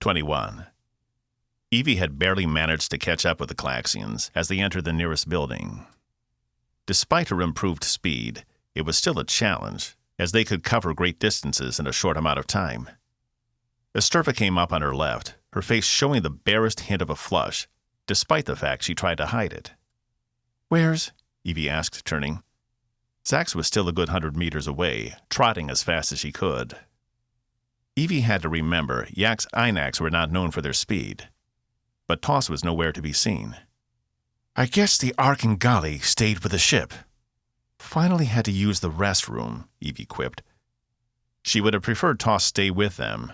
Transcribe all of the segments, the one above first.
21. Evie had barely managed to catch up with the Calaxians as they entered the nearest building. Despite her improved speed, it was still a challenge, as they could cover great distances in a short amount of time. Esterva came up on her left, her face showing the barest hint of a flush, despite the fact she tried to hide it. "Where's?" Evie asked, turning. Zax was still a good 100 meters away, trotting as fast as she could. Evie had to remember Yak's Inacs were not known for their speed, but Toss was nowhere to be seen. "I guess the Arkangali stayed with the ship. Finally had to use the restroom," Evie quipped. She would have preferred Toss stay with them,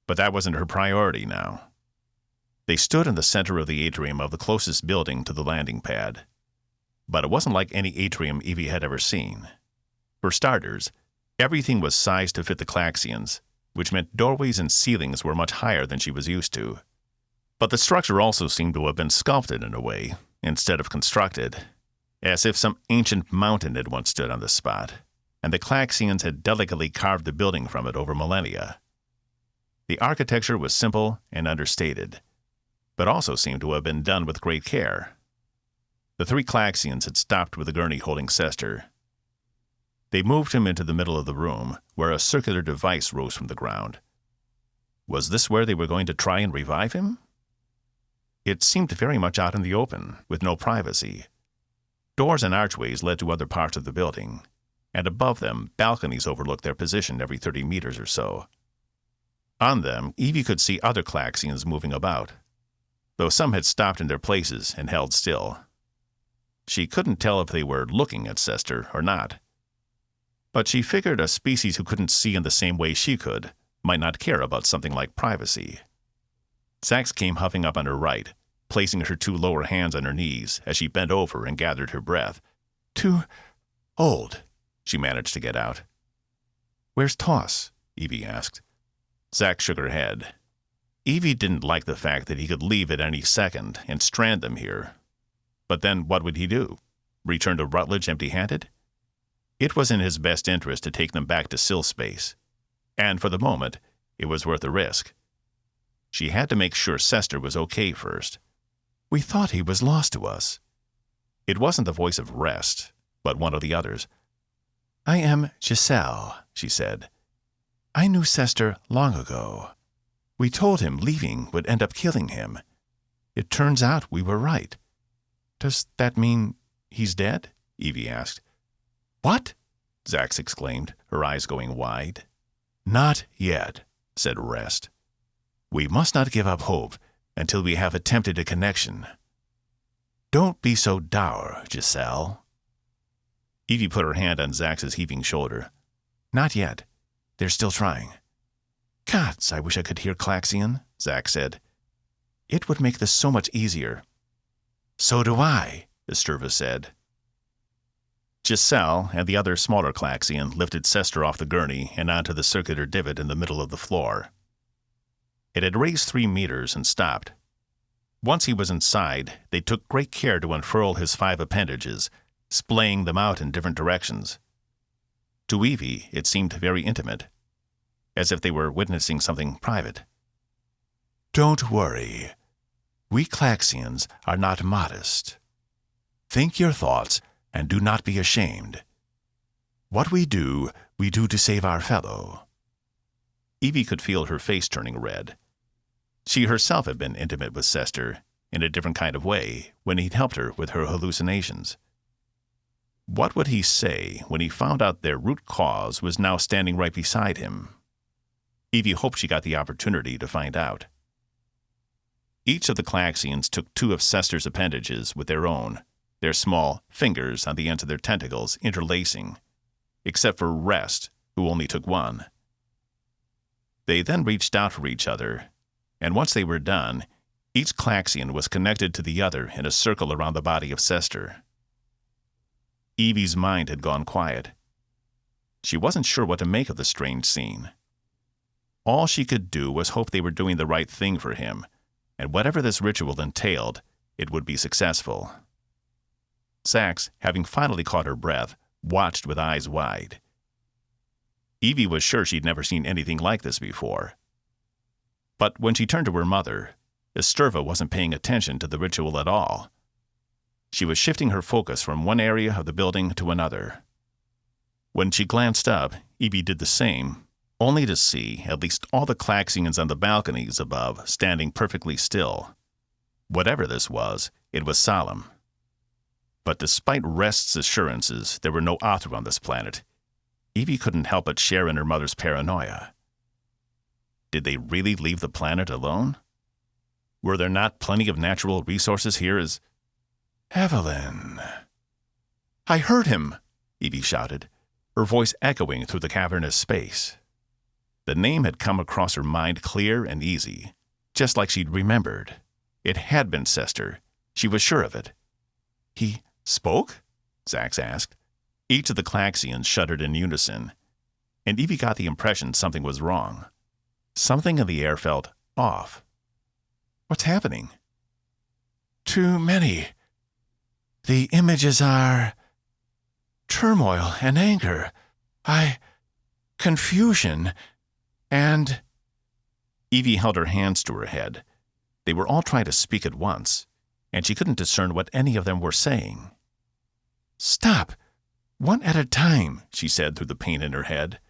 but that wasn't her priority now. They stood in the center of the atrium of the closest building to the landing pad. But it wasn't like any atrium Evie had ever seen. For starters, everything was sized to fit the Calaxians, which meant doorways and ceilings were much higher than she was used to. But the structure also seemed to have been sculpted in a way, instead of constructed, as if some ancient mountain had once stood on the spot, and the Calaxians had delicately carved the building from it over millennia. The architecture was simple and understated, but also seemed to have been done with great care. The 3 Calaxians had stopped with the gurney holding Sesster. They moved him into the middle of the room, where a circular device rose from the ground. Was this where they were going to try and revive him? It seemed very much out in the open, with no privacy. Doors and archways led to other parts of the building, and above them, balconies overlooked their position every 30 meters or so. On them, Evie could see other Calaxians moving about, though some had stopped in their places and held still. She couldn't tell if they were looking at Sesster or not. But she figured a species who couldn't see in the same way she could might not care about something like privacy. Zax came huffing up on her right, placing her 2 lower hands on her knees as she bent over and gathered her breath. "Too old," she managed to get out. "Where's Toss?" Evie asked. Zax shook her head. Evie didn't like the fact that he could leave at any second and strand them here. But then what would he do? Return to Rutledge empty-handed? It was in his best interest to take them back to Sill space, and for the moment, it was worth the risk. She had to make sure Sesster was okay first. "We thought he was lost to us." It wasn't the voice of Rest, but one of the others. "I am Giselle," she said. "I knew Sesster long ago. We told him leaving would end up killing him. It turns out we were right. Does that mean he's dead?" Evie asked. "What?" Zax exclaimed, her eyes going wide. "Not yet," said Rest. "We must not give up hope until we have attempted a connection. Don't be so dour, Giselle." Evie put her hand on Zax's heaving shoulder. "Not yet. They're still trying." "Gods, I wish I could hear Calaxian," Zax said. "It would make this so much easier." "So do I," Esterva said. Giselle and the other smaller Calaxian lifted Sesster off the gurney and onto the circular divot in the middle of the floor. It had raised 3 meters and stopped. Once he was inside, they took great care to unfurl his 5 appendages, splaying them out in different directions. To Evie, it seemed very intimate, as if they were witnessing something private. "Don't worry. We Calaxians are not modest. Think your thoughts and do not be ashamed. What we do to save our fellow." Evie could feel her face turning red. She herself had been intimate with Sesster, in a different kind of way, when he'd helped her with her hallucinations. What would he say when he found out their root cause was now standing right beside him? Evie hoped she got the opportunity to find out. Each of the Calaxians took 2 of Sester's appendages with their own, their small fingers on the ends of their tentacles interlacing, except for Rest, who only took 1. They then reached out for each other, and once they were done, each Calaxian was connected to the other in a circle around the body of Sesster. Evie's mind had gone quiet. She wasn't sure what to make of the strange scene. All she could do was hope they were doing the right thing for him, and whatever this ritual entailed, it would be successful. Zax, having finally caught her breath, watched with eyes wide. Evie was sure she'd never seen anything like this before. But when she turned to her mother, Esterva wasn't paying attention to the ritual at all. She was shifting her focus from one area of the building to another. When she glanced up, Evie did the same, only to see at least all the Klaxians on the balconies above standing perfectly still. Whatever this was, it was solemn. But despite Rest's assurances there were no Athru on this planet, Evie couldn't help but share in her mother's paranoia. Did they really leave the planet alone? Were there not plenty of natural resources here as... Evelyn. I heard him, Evie shouted, her voice echoing through the cavernous space. The name had come across her mind clear and easy, just like she'd remembered. It had been Sesster. She was sure of it. He spoke? Zax asked. Each of the Klaxians shuddered in unison, and Evie got the impression something was wrong. Something in the air felt off. What's happening? Too many. The images are... turmoil and anger. Confusion, and... Evie held her hands to her head. They were all trying to speak at once, and she couldn't discern what any of them were saying. Stop! One at a time, she said through the pain in her head.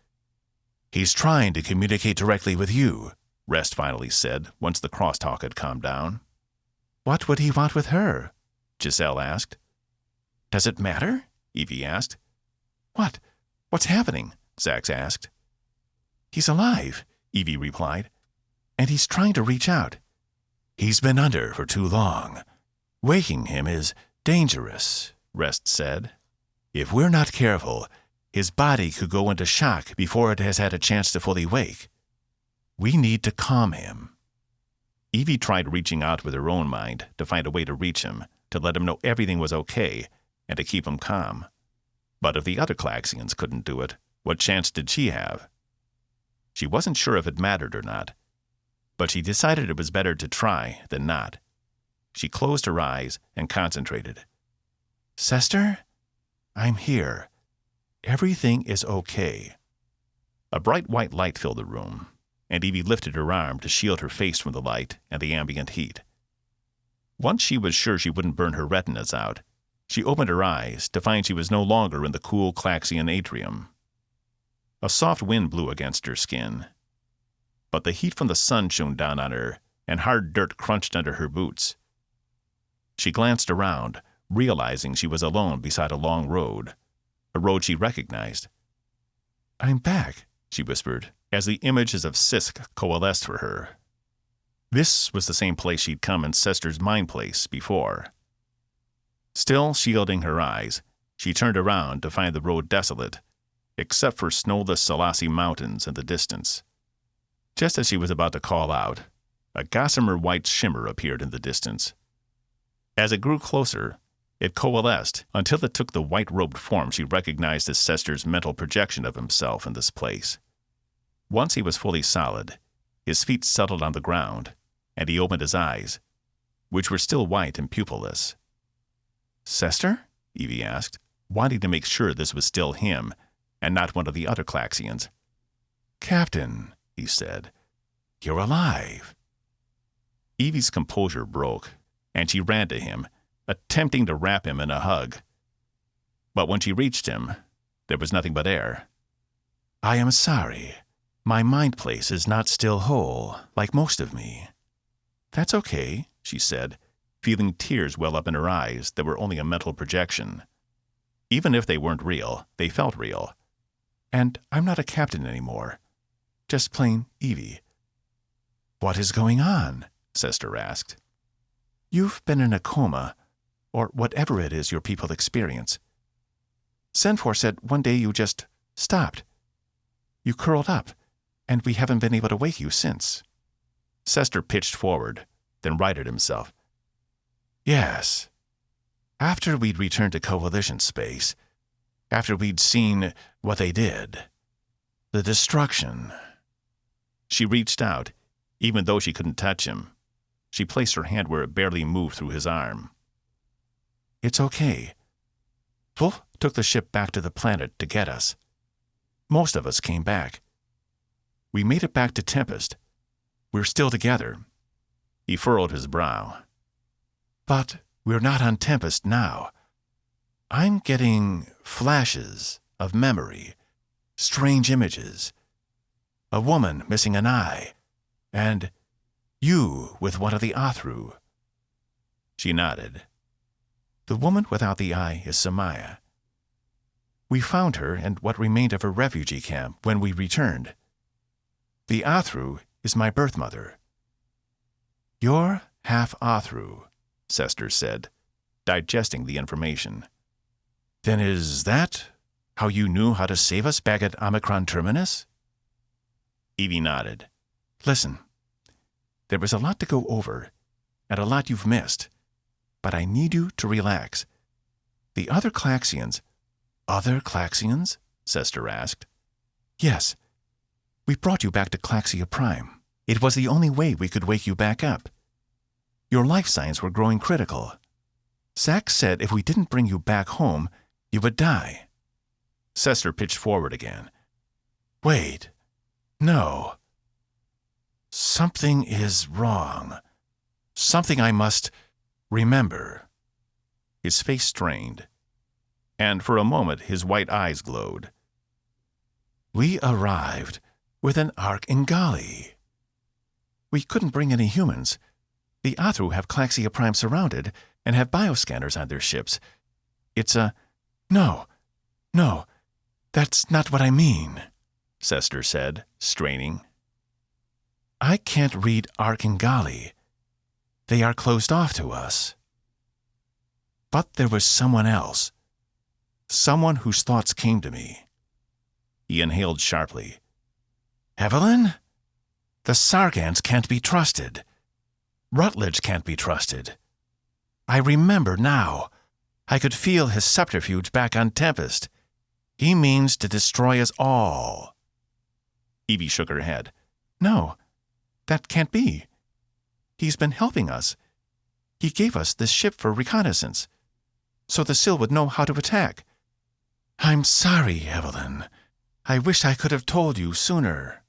He's trying to communicate directly with you, Rest finally said, once the crosstalk had calmed down. What would he want with her? Giselle asked. Does it matter? Evie asked. What? What's happening? Zax asked. He's alive, Evie replied, and he's trying to reach out. He's been under for too long. Waking him is dangerous, Rest said. If we're not careful, his body could go into shock before it has had a chance to fully wake. We need to calm him. Evie tried reaching out with her own mind to find a way to reach him, to let him know everything was okay, and to keep him calm. But if the other Klaxians couldn't do it, what chance did she have? She wasn't sure if it mattered or not, but she decided it was better to try than not. She closed her eyes and concentrated. Sesster? I'm here. Everything is okay. A bright white light filled the room, and Evie lifted her arm to shield her face from the light and the ambient heat. Once she was sure she wouldn't burn her retinas out, she opened her eyes to find she was no longer in the cool Klaxian atrium. A soft wind blew against her skin, but the heat from the sun shone down on her, and hard dirt crunched under her boots. She glanced around, realizing she was alone beside a long road, a road she recognized. I'm back, she whispered, as the images of Sisk coalesced for her. This was the same place she'd come in Sester's mind place before. Still shielding her eyes, she turned around to find the road desolate, except for snowless Selassie mountains in the distance. Just as she was about to call out, a gossamer white shimmer appeared in the distance. As it grew closer, it coalesced until it took the white-robed form she recognized as Sester's mental projection of himself in this place. Once he was fully solid, his feet settled on the ground, and he opened his eyes, which were still white and pupilless. Sesster? Evie asked, wanting to make sure this was still him, and not one of the other Klaxians. Captain, he said, you're alive. Evie's composure broke, and she ran to him, attempting to wrap him in a hug. But when she reached him, there was nothing but air. I am sorry. My mind place is not still whole, like most of me. That's okay, she said, feeling tears well up in her eyes that were only a mental projection. Even if they weren't real, they felt real. And I'm not a captain anymore. Just plain Evie. What is going on? Sesster asked. You've been in a coma, or whatever it is your people experience. Senfor said one day you just stopped. You curled up, and we haven't been able to wake you since. Sesster pitched forward, then righted himself. Yes. After we'd returned to Coalition space, after we'd seen what they did, the destruction. She reached out, even though she couldn't touch him. She placed her hand where it barely moved through his arm. It's okay. Wolf took the ship back to the planet to get us. Most of us came back. We made it back to Tempest. we're still together." He furrowed his brow. "But we're not on Tempest now. I'm getting flashes of memory, strange images. A woman missing an eye, and you with one of the Athru." She nodded. "The woman without the eye is Samaya. We found her and what remained of her refugee camp when we returned. The Athru is my birth mother." "You're half Athru," Sesster said, digesting the information. "Then is that how you knew how to save us back at Omicron Terminus?" Evie nodded. "Listen, there was a lot to go over, and a lot you've missed, but I need you to relax. The other Claxians—" "Other Claxians?" Sesster asked. "Yes. We brought you back to Claxia Prime. It was the only way we could wake you back up. Your life signs were growing critical. Zach said if we didn't bring you back home, you would die." Sesster pitched forward again. "Wait. No. Something is wrong. Something I must remember." His face strained, and for a moment his white eyes glowed. "We arrived with an Arch-Ingali. We couldn't bring any humans. The Athru have Claxia Prime surrounded and have bioscanners on their ships. It's a— No, that's not what I mean," Sesster said, straining. "I can't read Arch-Ingali. They are closed off to us. But there was someone else. Someone whose thoughts came to me." He inhaled sharply. "Evelyn? The Sargans can't be trusted. Rutledge can't be trusted. I remember now. I could feel his subterfuge back on Tempest. He means to destroy us all." Evie shook her head. "No, that can't be. He's been helping us. He gave us this ship for reconnaissance, so the Sil would know how to attack. I'm sorry, Evelyn. I wish I could have told you sooner."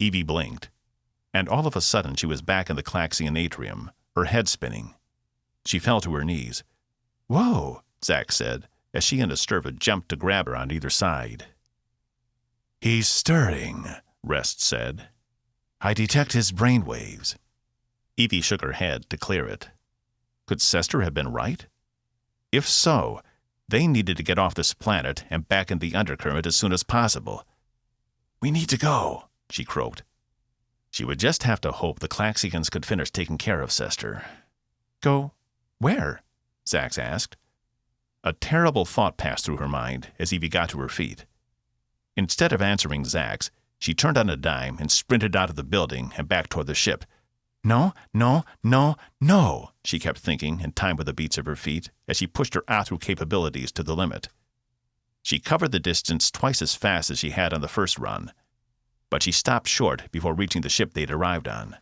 Evie blinked, and all of a sudden she was back in the Claxian atrium, her head spinning. She fell to her knees. "Whoa," Zach said, as she and Esterva jumped to grab her on either side. "He's stirring," Rest said. "I detect his brainwaves." Evie shook her head to clear it. Could Sesster have been right? If so, they needed to get off this planet and back in the undercurrent as soon as possible. "We need to go," she croaked. She would just have to hope the Claxians could finish taking care of Sesster. "Go where?" Zax asked. A terrible thought passed through her mind as Evie got to her feet. Instead of answering Zax, she turned on a dime and sprinted out of the building and back toward the ship. No, she kept thinking in time with the beats of her feet as she pushed her Athru capabilities to the limit. She covered the distance twice as fast as she had on the first run, but she stopped short before reaching the ship they'd arrived on.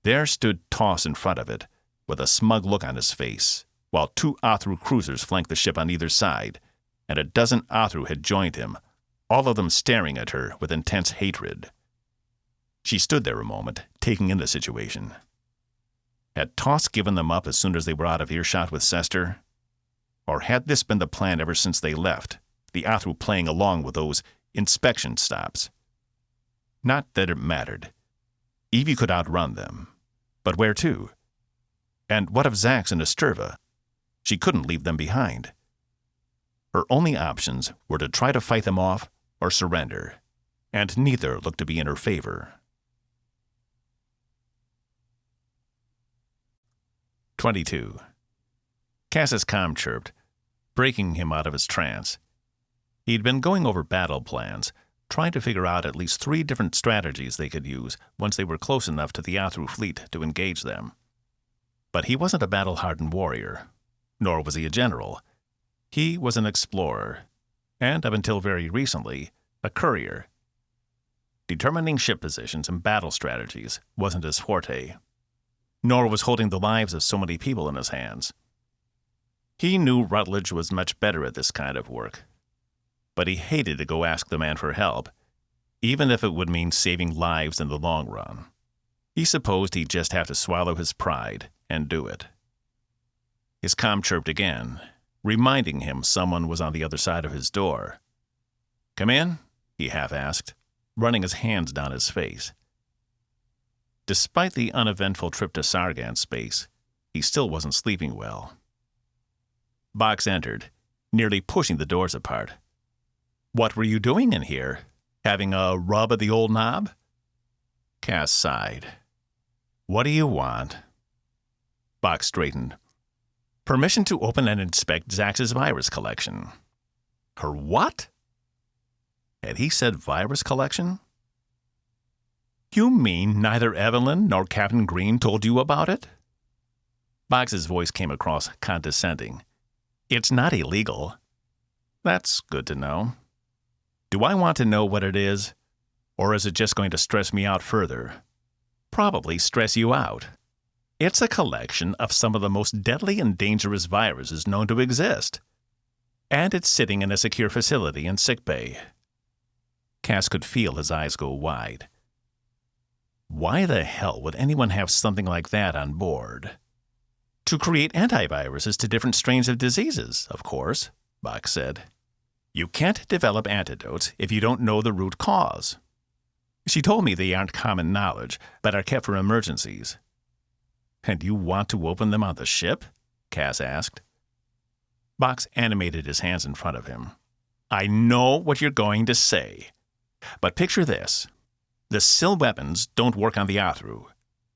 There stood Toss in front of it, with a smug look on his face, while 2 Athru cruisers flanked the ship on either side, and a dozen Athru had joined him, all of them staring at her with intense hatred. She stood there a moment, taking in the situation. Had Toss given them up as soon as they were out of earshot with Sesster? Or had this been the plan ever since they left, the Athru playing along with those inspection stops? Not that it mattered. Evie could outrun them. But where to? And what of Zax and Esterva? She couldn't leave them behind. Her only options were to try to fight them off or surrender, and neither looked to be in her favor. 22. Cass's comm chirped, breaking him out of his trance. He'd been going over battle plans, trying to figure out at least 3 different strategies they could use once they were close enough to the Athru fleet to engage them. But he wasn't a battle-hardened warrior, nor was he a general. He was an explorer, and up until very recently, a courier. Determining ship positions and battle strategies wasn't his forte, nor was holding the lives of so many people in his hands. He knew Rutledge was much better at this kind of work, but he hated to go ask the man for help. even if it would mean saving lives in the long run. He supposed he'd just have to swallow his pride and do it. His comm chirped again, reminding him someone was on the other side of his door. "Come in?" he half-asked, running his hands down his face. Despite the uneventful trip to Sargan space, he still wasn't sleeping well. Box entered, nearly pushing the doors apart. "What were you doing in here? Having a rub at the old knob?" Cass sighed. "What do you want?" Box straightened. "Permission to open and inspect Zax's virus collection." Her what? Had he said virus collection? "You mean neither Evelyn nor Captain Green told you about it?" Box's voice came across condescending. "It's not illegal." "That's good to know. Do I want to know what it is? Or is it just going to stress me out further?" "Probably stress you out. It's a collection of some of the most deadly and dangerous viruses known to exist. And it's sitting in a secure facility in sickbay." Cass could feel his eyes go wide. Why the hell would anyone have something like that on board? "To create antiviruses to different strains of diseases, of course," Box said. "You can't develop antidotes if you don't know the root cause. She told me they aren't common knowledge, but are kept for emergencies." "And you want to open them on the ship?" Cass asked. Box animated his hands in front of him. "I know what you're going to say. But picture this. The SIL weapons don't work on the Athru.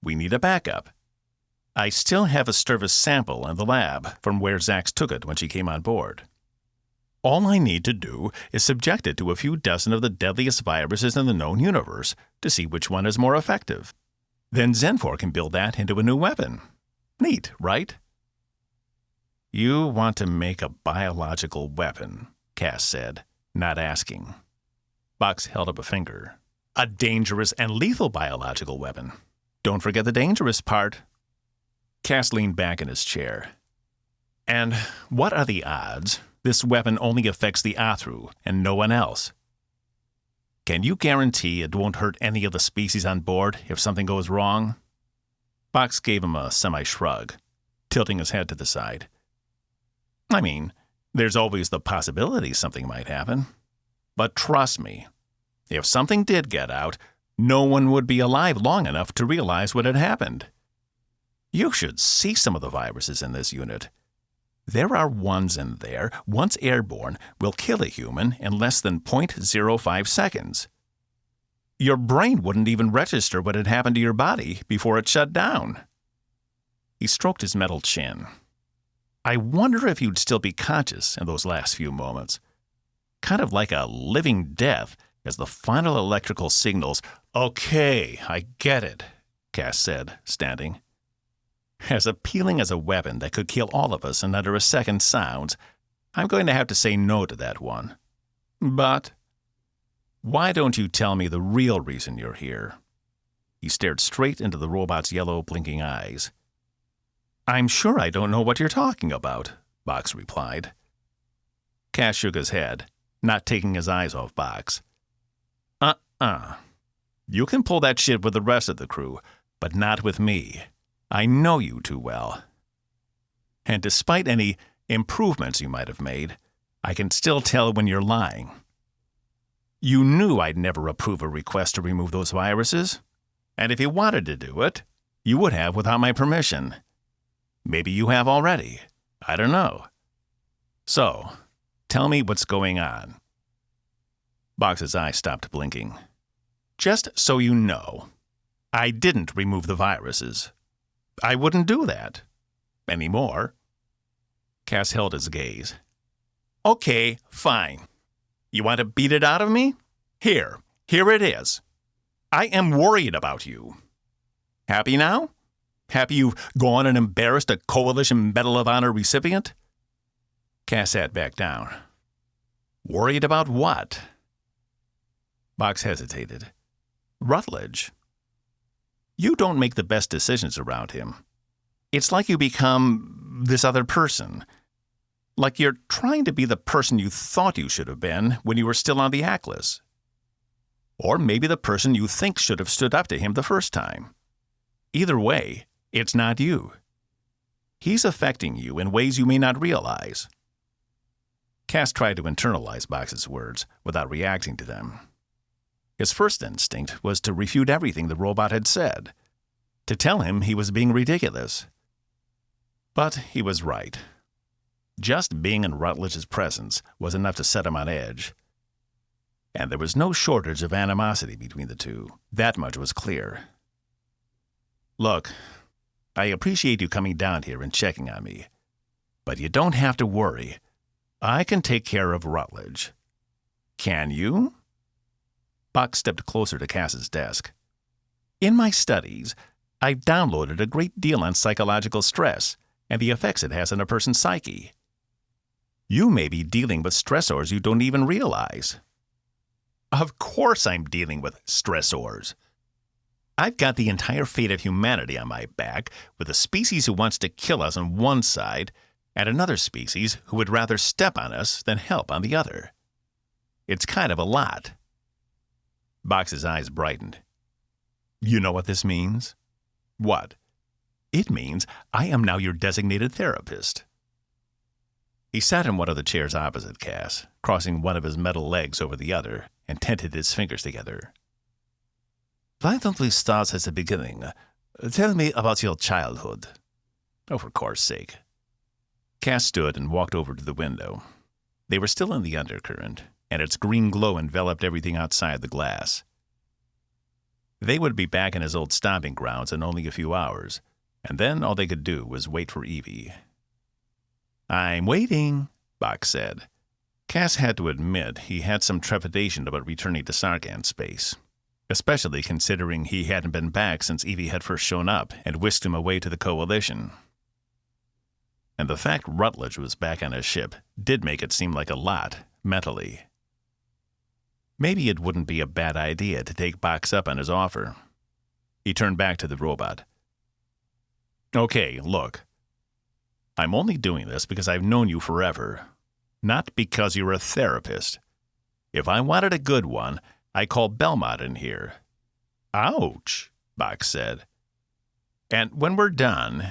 We need a backup. I still have a Sturvis sample in the lab from where Zax took it when she came on board. All I need to do is subject it to a few dozen of the deadliest viruses in the known universe to see which one is more effective. Then Zenfor can build that into a new weapon. Neat, right?" "You want to make a biological weapon," Cass said, not asking. Box held up a finger. "A dangerous and lethal biological weapon. Don't forget the dangerous part." Cass leaned back in his chair. "And what are the odds this weapon only affects the Athru and no one else? Can you guarantee it won't hurt any of the species on board if something goes wrong?" Box gave him a semi-shrug, tilting his head to the side. "I mean, there's always the possibility something might happen. But trust me, if something did get out, no one would be alive long enough to realize what had happened. You should see some of the viruses in this unit. There are ones in there, once airborne, will kill a human in less than 0.05 seconds. Your brain wouldn't even register what had happened to your body before it shut down." He stroked his metal chin. "I wonder if you'd still be conscious in those last few moments. Kind of like a living death as the final electrical signals—" "Okay, I get it," Cass said, standing. "As appealing as a weapon that could kill all of us in under a second sounds, I'm going to have to say no to that one. But why don't you tell me the real reason you're here?" He stared straight into the robot's yellow, blinking eyes. "I'm sure I don't know what you're talking about," Box replied. Cass shook his head, not taking his eyes off Box. You can pull that shit with the rest of the crew, but not with me. I know you too well. And despite any improvements you might have made, I can still tell when you're lying. You knew I'd never approve a request to remove those viruses, and if you wanted to do it, you would have without my permission. Maybe you have already. I don't know. So, tell me what's going on." Box's eyes stopped blinking. "Just so you know, I didn't remove the viruses. I wouldn't do that. Anymore." Cass held his gaze. "Okay, fine. You want to beat it out of me? Here it is. I am worried about you. Happy now? Happy you've gone and embarrassed a Coalition Medal of Honor recipient?" Cass sat back down. "Worried about what?" Box hesitated. "Rutledge. You don't make the best decisions around him. It's like you become this other person. Like you're trying to be the person you thought you should have been when you were still on the Atlas." Or maybe the person you think should have stood up to him the first time. Either way, it's not you. He's affecting you in ways you may not realize. Cass tried to internalize Box's words without reacting to them. His first instinct was to refute everything the robot had said, to tell him he was being ridiculous. But he was right. Just being in Rutledge's presence was enough to set him on edge. And there was no shortage of animosity between the two. That much was clear. Look, I appreciate you coming down here and checking on me, but you don't have to worry. I can take care of Rutledge. Can you? Box stepped closer to Cass's desk. In my studies, I've downloaded a great deal on psychological stress and the effects it has on a person's psyche. You may be dealing with stressors you don't even realize. Of course I'm dealing with stressors. I've got the entire fate of humanity on my back, with a species who wants to kill us on one side and another species who would rather step on us than help on the other. It's kind of a lot. Box's eyes brightened. You know what this means? What? It means I am now your designated therapist. He sat in one of the chairs opposite Cass, crossing one of his metal legs over the other, and tented his fingers together. Why don't we start at the beginning? Tell me about your childhood. Oh, for course sake. Cass stood and walked over to the window. They were still in the undercurrent, and its green glow enveloped everything outside the glass. They would be back in his old stomping grounds in only a few hours, and then all they could do was wait for Evie. I'm waiting, Box said. Cass had to admit he had some trepidation about returning to Sargan space, especially considering he hadn't been back since Evie had first shown up and whisked him away to the Coalition. And the fact Rutledge was back on his ship did make it seem like a lot, mentally. Maybe it wouldn't be a bad idea to take Box up on his offer. He turned back to the robot. Okay, look. I'm only doing this because I've known you forever, not because you're a therapist. If I wanted a good one, I'd call Belmont in here. Ouch, Box said. And when we're done,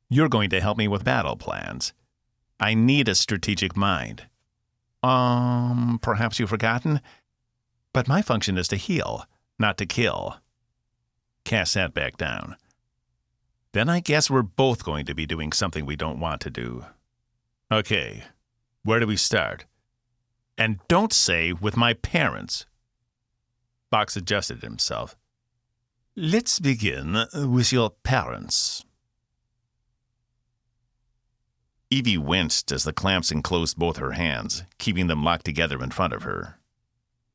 you're going to help me with battle plans. I need a strategic mind. Perhaps you've forgotten? But my function is to heal, not to kill. Cass sat back down. Then I guess we're both going to be doing something we don't want to do. Okay, where do we start? And don't say with my parents. Box adjusted himself. Let's begin with your parents. Evie winced as the clamps enclosed both her hands, keeping them locked together in front of her.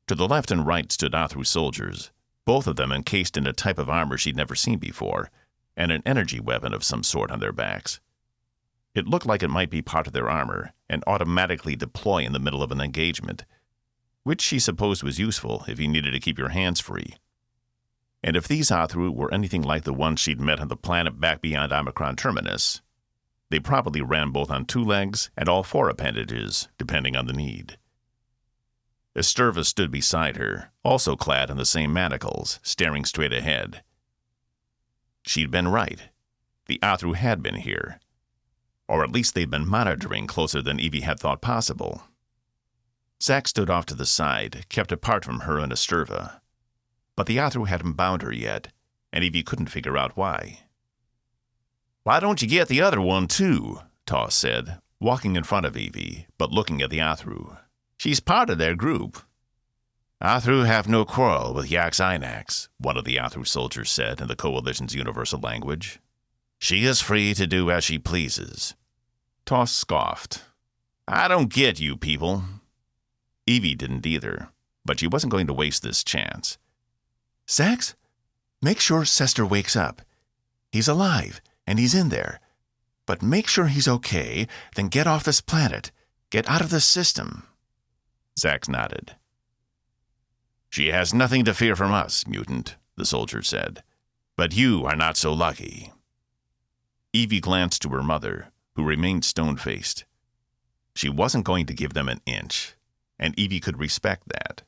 To the left and right stood Athru soldiers, both of them encased in a type of armor she'd never seen before, and an energy weapon of some sort on their backs. It looked like it might be part of their armor and automatically deploy in the middle of an engagement, which she supposed was useful if you needed to keep your hands free. And if these Athru were anything like the ones she'd met on the planet back beyond Omicron Terminus, they probably ran both on 2 legs and all 4 appendages, depending on the need. Esturva stood beside her, also clad in the same manacles, staring straight ahead. She'd been right. The Athru had been here. Or at least they'd been monitoring closer than Evie had thought possible. Zack stood off to the side, kept apart from her and Esturva. But the Athru hadn't bound her yet, and Evie couldn't figure out why. Why don't you get the other one, too? Toss said, walking in front of Evie, but looking at the Athru. She's part of their group. Athru have no quarrel with Yax-Inax, one of the Athru soldiers said in the Coalition's universal language. She is free to do as she pleases. Toss scoffed. I don't get you people. Evie didn't either, but she wasn't going to waste this chance. Zax, make sure Sesster wakes up. He's alive, and he's in there. But make sure he's okay, then get off this planet. Get out of the system. Zax nodded. She has nothing to fear from us, mutant, the soldier said. But you are not so lucky. Evie glanced to her mother, who remained stone-faced. She wasn't going to give them an inch, and Evie could respect that.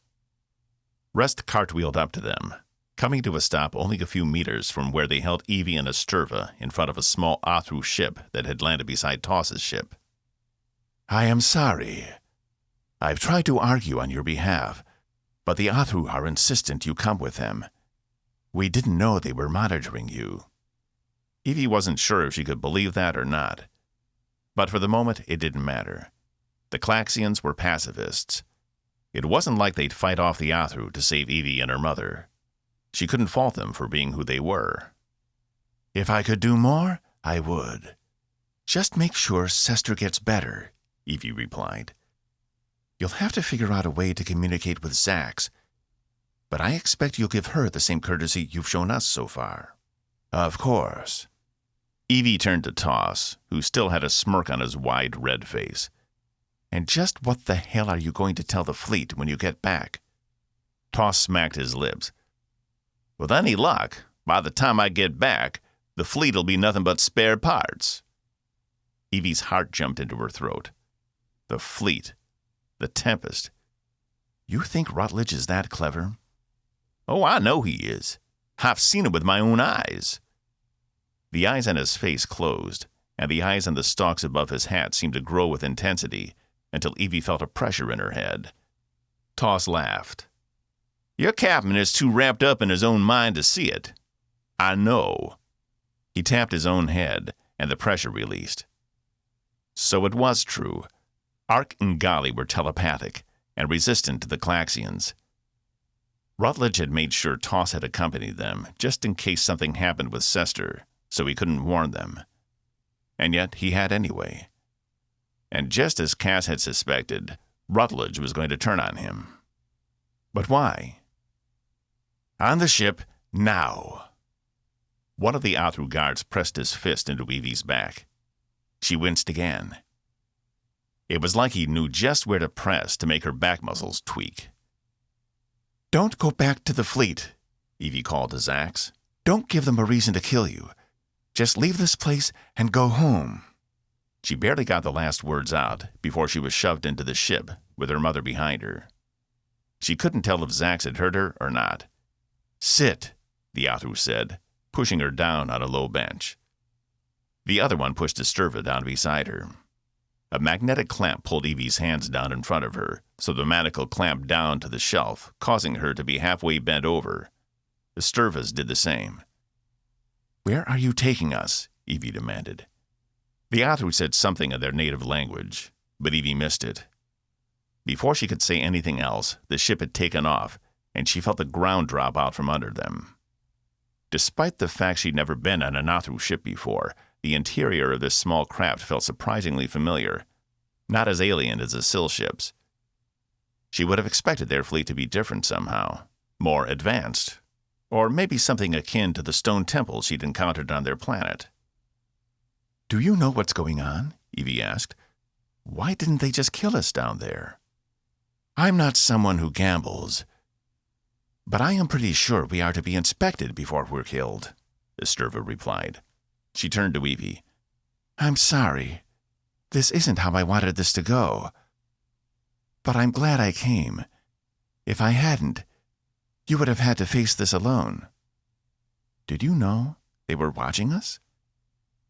Rest cartwheeled up to them, coming to a stop only a few meters from where they held Evie and Asturva in front of a small Athru ship that had landed beside Toss's ship. "I am sorry. I've tried to argue on your behalf, but the Athru are insistent you come with them. We didn't know they were monitoring you." Evie wasn't sure if she could believe that or not. But for the moment, it didn't matter. The Claxians were pacifists. It wasn't like they'd fight off the Athru to save Evie and her mother. She couldn't fault them for being who they were. "If I could do more, I would. Just make sure Sesster gets better," Evie replied. "You'll have to figure out a way to communicate with Zax, but I expect you'll give her the same courtesy you've shown us so far." "Of course." Evie turned to Toss, who still had a smirk on his wide red face. "And just what the hell are you going to tell the fleet when you get back?" Toss smacked his lips. "With any luck, by the time I get back, the fleet'll be nothing but spare parts." Evie's heart jumped into her throat. The fleet. The Tempest. "You think Rutledge is that clever?" "Oh, I know he is. I've seen it with my own eyes." The eyes on his face closed, and the eyes on the stalks above his hat seemed to grow with intensity until Evie felt a pressure in her head. Toss laughed. "Your captain is too wrapped up in his own mind to see it. I know." He tapped his own head, and the pressure released. So it was true. Ark and Gali were telepathic and resistant to the Claxians. Rutledge had made sure Toss had accompanied them, just in case something happened with Sesster, so he couldn't warn them. And yet he had anyway. And just as Cass had suspected, Rutledge was going to turn on him. But why? "On the ship, now." One of the Athru guards pressed his fist into Evie's back. She winced again. It was like he knew just where to press to make her back muscles tweak. "Don't go back to the fleet," Evie called to Zax. "Don't give them a reason to kill you. Just leave this place and go home." She barely got the last words out before she was shoved into the ship with her mother behind her. She couldn't tell if Zax had heard her or not. "Sit," the Athru said, pushing her down on a low bench. The other one pushed Asturva down beside her. A magnetic clamp pulled Evie's hands down in front of her, so the manacle clamped down to the shelf, causing her to be halfway bent over. Asturva's did the same. "Where are you taking us?" Evie demanded. The Athru said something in their native language, but Evie missed it. Before she could say anything else, the ship had taken off, and she felt the ground drop out from under them. Despite the fact she'd never been on an Athru ship before, the interior of this small craft felt surprisingly familiar, not as alien as the Syl ships. She would have expected their fleet to be different somehow, more advanced, or maybe something akin to the stone temples she'd encountered on their planet. "Do you know what's going on?" Evie asked. "Why didn't they just kill us down there?" "I'm not someone who gambles, but I am pretty sure we are to be inspected before we're killed," Asturva replied. She turned to Evie. "I'm sorry. This isn't how I wanted this to go. But I'm glad I came. If I hadn't, you would have had to face this alone." "Did you know they were watching us?"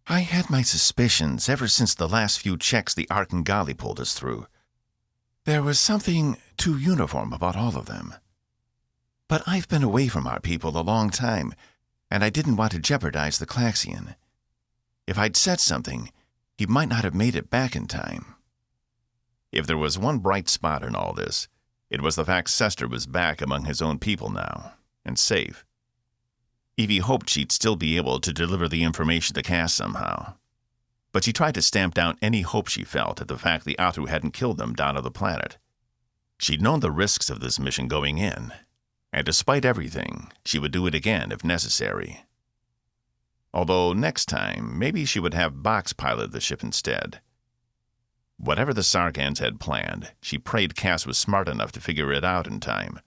"I had my suspicions ever since the last few checks the Ark and Gali pulled us through. There was something too uniform about all of them. But I've been away from our people a long time, and I didn't want to jeopardize the Claxian. If I'd said something, he might not have made it back in time." If there was one bright spot in all this, it was the fact Sesster was back among his own people now, and safe. Evie hoped she'd still be able to deliver the information to Cass somehow. But she tried to stamp down any hope she felt at the fact the Athru hadn't killed them down on the planet. She'd known the risks of this mission going in, and despite everything, she would do it again if necessary. Although next time, maybe she would have Box pilot the ship instead. Whatever the Sargans had planned, she prayed Cass was smart enough to figure it out in time.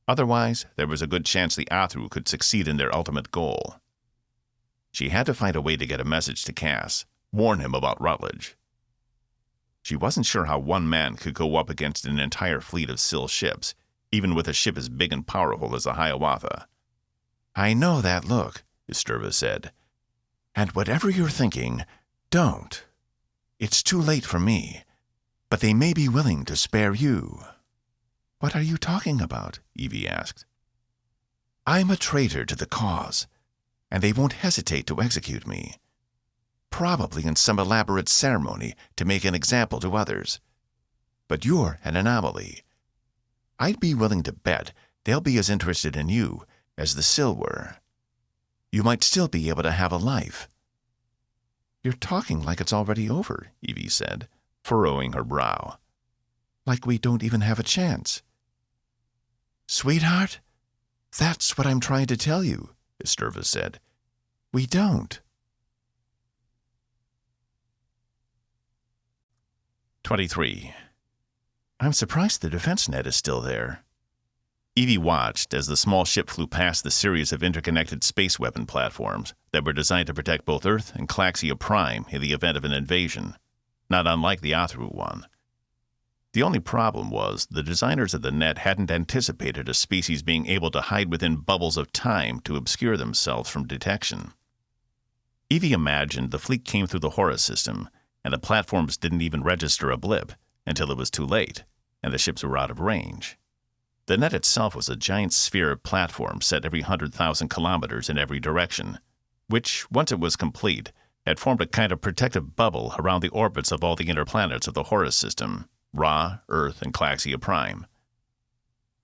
Otherwise, there was a good chance the Athru could succeed in their ultimate goal. She had to find a way to get a message to Cass, warn him about Rutledge. She wasn't sure how one man could go up against an entire fleet of Syl ships, even with a ship as big and powerful as the Hiawatha. "I know that look," Esterva said. "And whatever you're thinking, don't. It's too late for me, but they may be willing to spare you." "What are you talking about?" Evie asked. "I'm a traitor to the cause, and they won't hesitate to execute me. Probably in some elaborate ceremony to make an example to others. But you're an anomaly. I'd be willing to bet they'll be as interested in you as the Sil were. You might still be able to have a life." "You're talking like it's already over," Evie said, furrowing her brow. "Like we don't even have a chance." "Sweetheart, that's what I'm trying to tell you," Esterva said. "We don't." 23. "I'm surprised the defense net is still there." Evie watched as the small ship flew past the series of interconnected space weapon platforms that were designed to protect both Earth and Calaxia Prime in the event of an invasion, not unlike the Athru one. The only problem was the designers of the net hadn't anticipated a species being able to hide within bubbles of time to obscure themselves from detection. Evie imagined the fleet came through the Horus system, and the platforms didn't even register a blip until it was too late, and the ships were out of range. The net itself was a giant sphere of platform set every 100,000 kilometers in every direction, which, once it was complete, had formed a kind of protective bubble around the orbits of all the inner planets of the Horus system, Ra, Earth, and Calaxia Prime.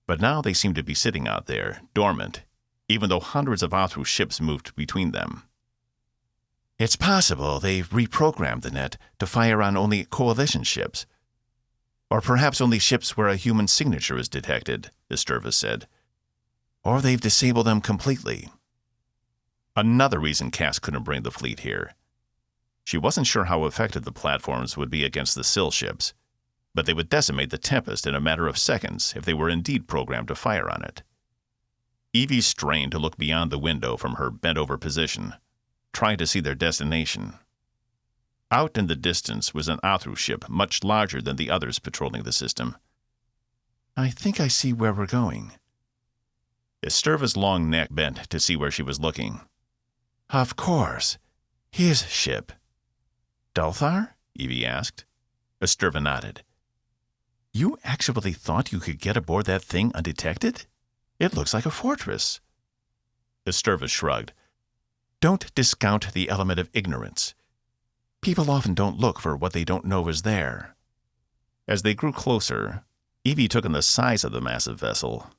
But now they seemed to be sitting out there, dormant, even though hundreds of Athru ships moved between them. "It's possible they've reprogrammed the net to fire on only coalition ships. Or perhaps only ships where a human signature is detected," Esterva said. "Or they've disabled them completely." Another reason Cass couldn't bring the fleet here. She wasn't sure how effective the platforms would be against the Sil ships, but they would decimate the Tempest in a matter of seconds if they were indeed programmed to fire on it. Evie strained to look beyond the window from her bent-over position, trying to see their destination. Out in the distance was an Athru ship much larger than the others patrolling the system. "I think I see where we're going." Esterva's long neck bent to see where she was looking. "Of course. His ship." "Dulthar?" Evie asked. Esterva nodded. "You actually thought you could get aboard that thing undetected? It looks like a fortress." Esterva shrugged. "Don't discount the element of ignorance. People often don't look for what they don't know is there." As they grew closer, Evie took in the size of the massive vessel.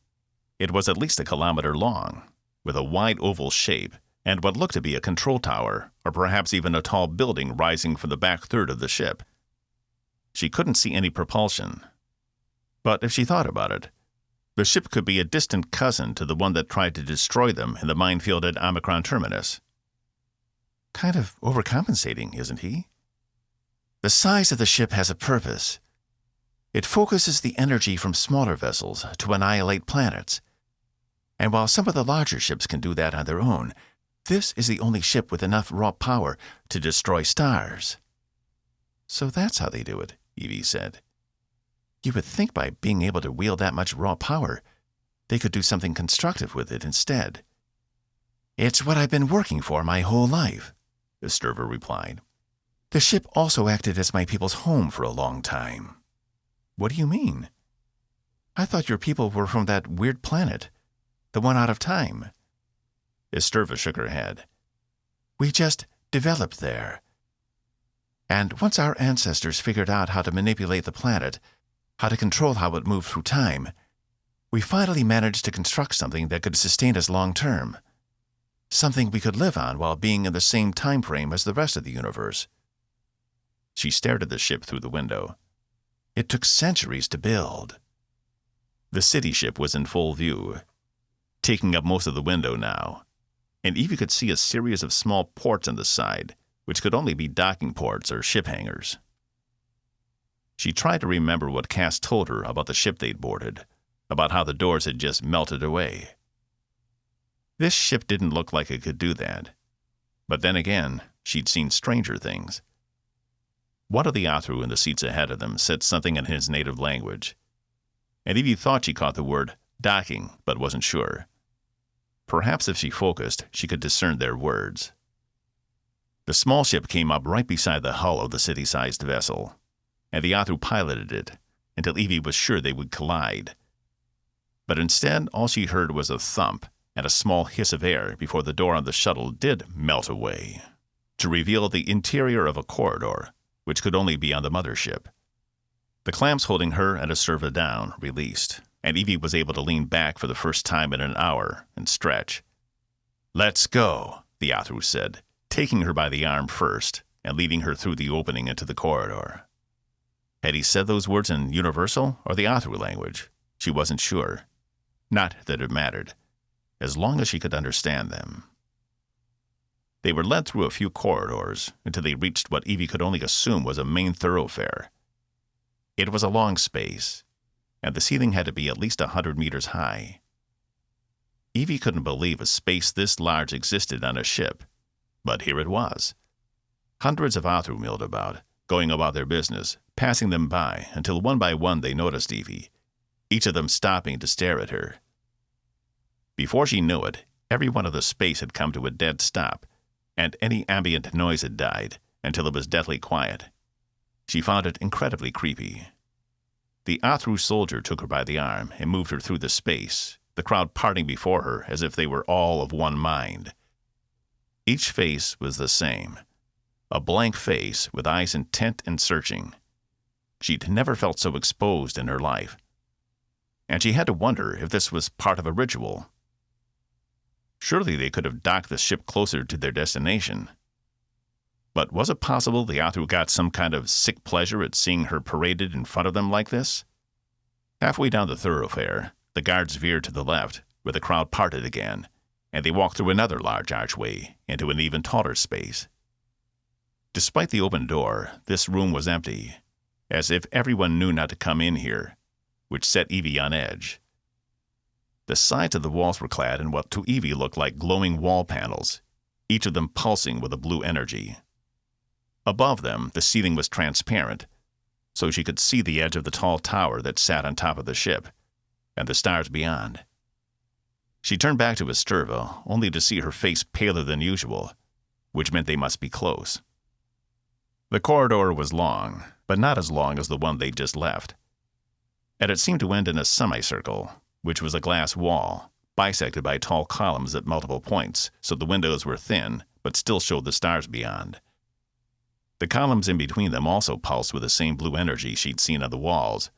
It was at least a kilometer long, with a wide oval shape and what looked to be a control tower, or perhaps even a tall building rising from the back third of the ship. She couldn't see any propulsion. But if she thought about it, the ship could be a distant cousin to the one that tried to destroy them in the minefield at Omicron Terminus. "Kind of overcompensating, isn't he?" "The size of the ship has a purpose. It focuses the energy from smaller vessels to annihilate planets. And while some of the larger ships can do that on their own, this is the only ship with enough raw power to destroy stars." "So that's how they do it," Evie said. "You would think by being able to wield that much raw power, they could do something constructive with it instead." "It's what I've been working for my whole life," Esterva replied. "The ship also acted as my people's home for a long time." "What do you mean?" "I thought your people were from that weird planet, the one out of time." Esterva shook her head. "We just developed there. And once our ancestors figured out how to manipulate the planet, how to control how it moved through time, we finally managed to construct something that could sustain us long term. Something we could live on while being in the same time frame as the rest of the universe." She stared at the ship through the window. "It took centuries to build." The city ship was in full view, taking up most of the window now, and Evie could see a series of small ports on the side, which could only be docking ports or ship hangars. She tried to remember what Cass told her about the ship they'd boarded, about how the doors had just melted away. This ship didn't look like it could do that. But then again, she'd seen stranger things. One of the Athru in the seats ahead of them said something in his native language. and Evie thought she caught the word docking, but wasn't sure. Perhaps if she focused, she could discern their words. The small ship came up right beside the hull of the city-sized vessel, and the Athru piloted it until Evie was sure they would collide. But instead, all she heard was a thump and a small hiss of air before the door on the shuttle did melt away, to reveal the interior of a corridor, which could only be on the mothership. The clamps holding her and Aserva down released, and Evie was able to lean back for the first time in an hour and stretch. "Let's go," the Athru said, taking her by the arm first and leading her through the opening into the corridor. Had he said those words in Universal or the Athru language? She wasn't sure. Not that it mattered, as long as she could understand them. They were led through a few corridors until they reached what Evie could only assume was a main thoroughfare. It was a long space, and the ceiling had to be at least 100 meters high. Evie couldn't believe a space this large existed on a ship, but here it was. Hundreds of Athru milled about, going about their business, passing them by until one by one they noticed Evie, each of them stopping to stare at her. Before she knew it, every one of the space had come to a dead stop, and any ambient noise had died until it was deathly quiet. She found it incredibly creepy. The Athru soldier took her by the arm and moved her through the space, the crowd parting before her as if they were all of one mind. Each face was the same, a blank face with eyes intent and searching. She'd never felt so exposed in her life, and she had to wonder if this was part of a ritual. Surely they could have docked the ship closer to their destination. But was it possible the Athru got some kind of sick pleasure at seeing her paraded in front of them like this? Halfway down the thoroughfare, the guards veered to the left, where the crowd parted again, and they walked through another large archway into an even taller space. Despite the open door, this room was empty, as if everyone knew not to come in here, which set Evie on edge. The sides of the walls were clad in what to Evie looked like glowing wall panels, each of them pulsing with a blue energy. Above them, the ceiling was transparent, so she could see the edge of the tall tower that sat on top of the ship, and the stars beyond. She turned back to Aserva, only to see her face paler than usual, which meant they must be close. The corridor was long, but not as long as the one they'd just left, and it seemed to end in a semicircle, which was a glass wall, bisected by tall columns at multiple points, so the windows were thin, but still showed the stars beyond. The columns in between them also pulsed with the same blue energy she'd seen on the walls,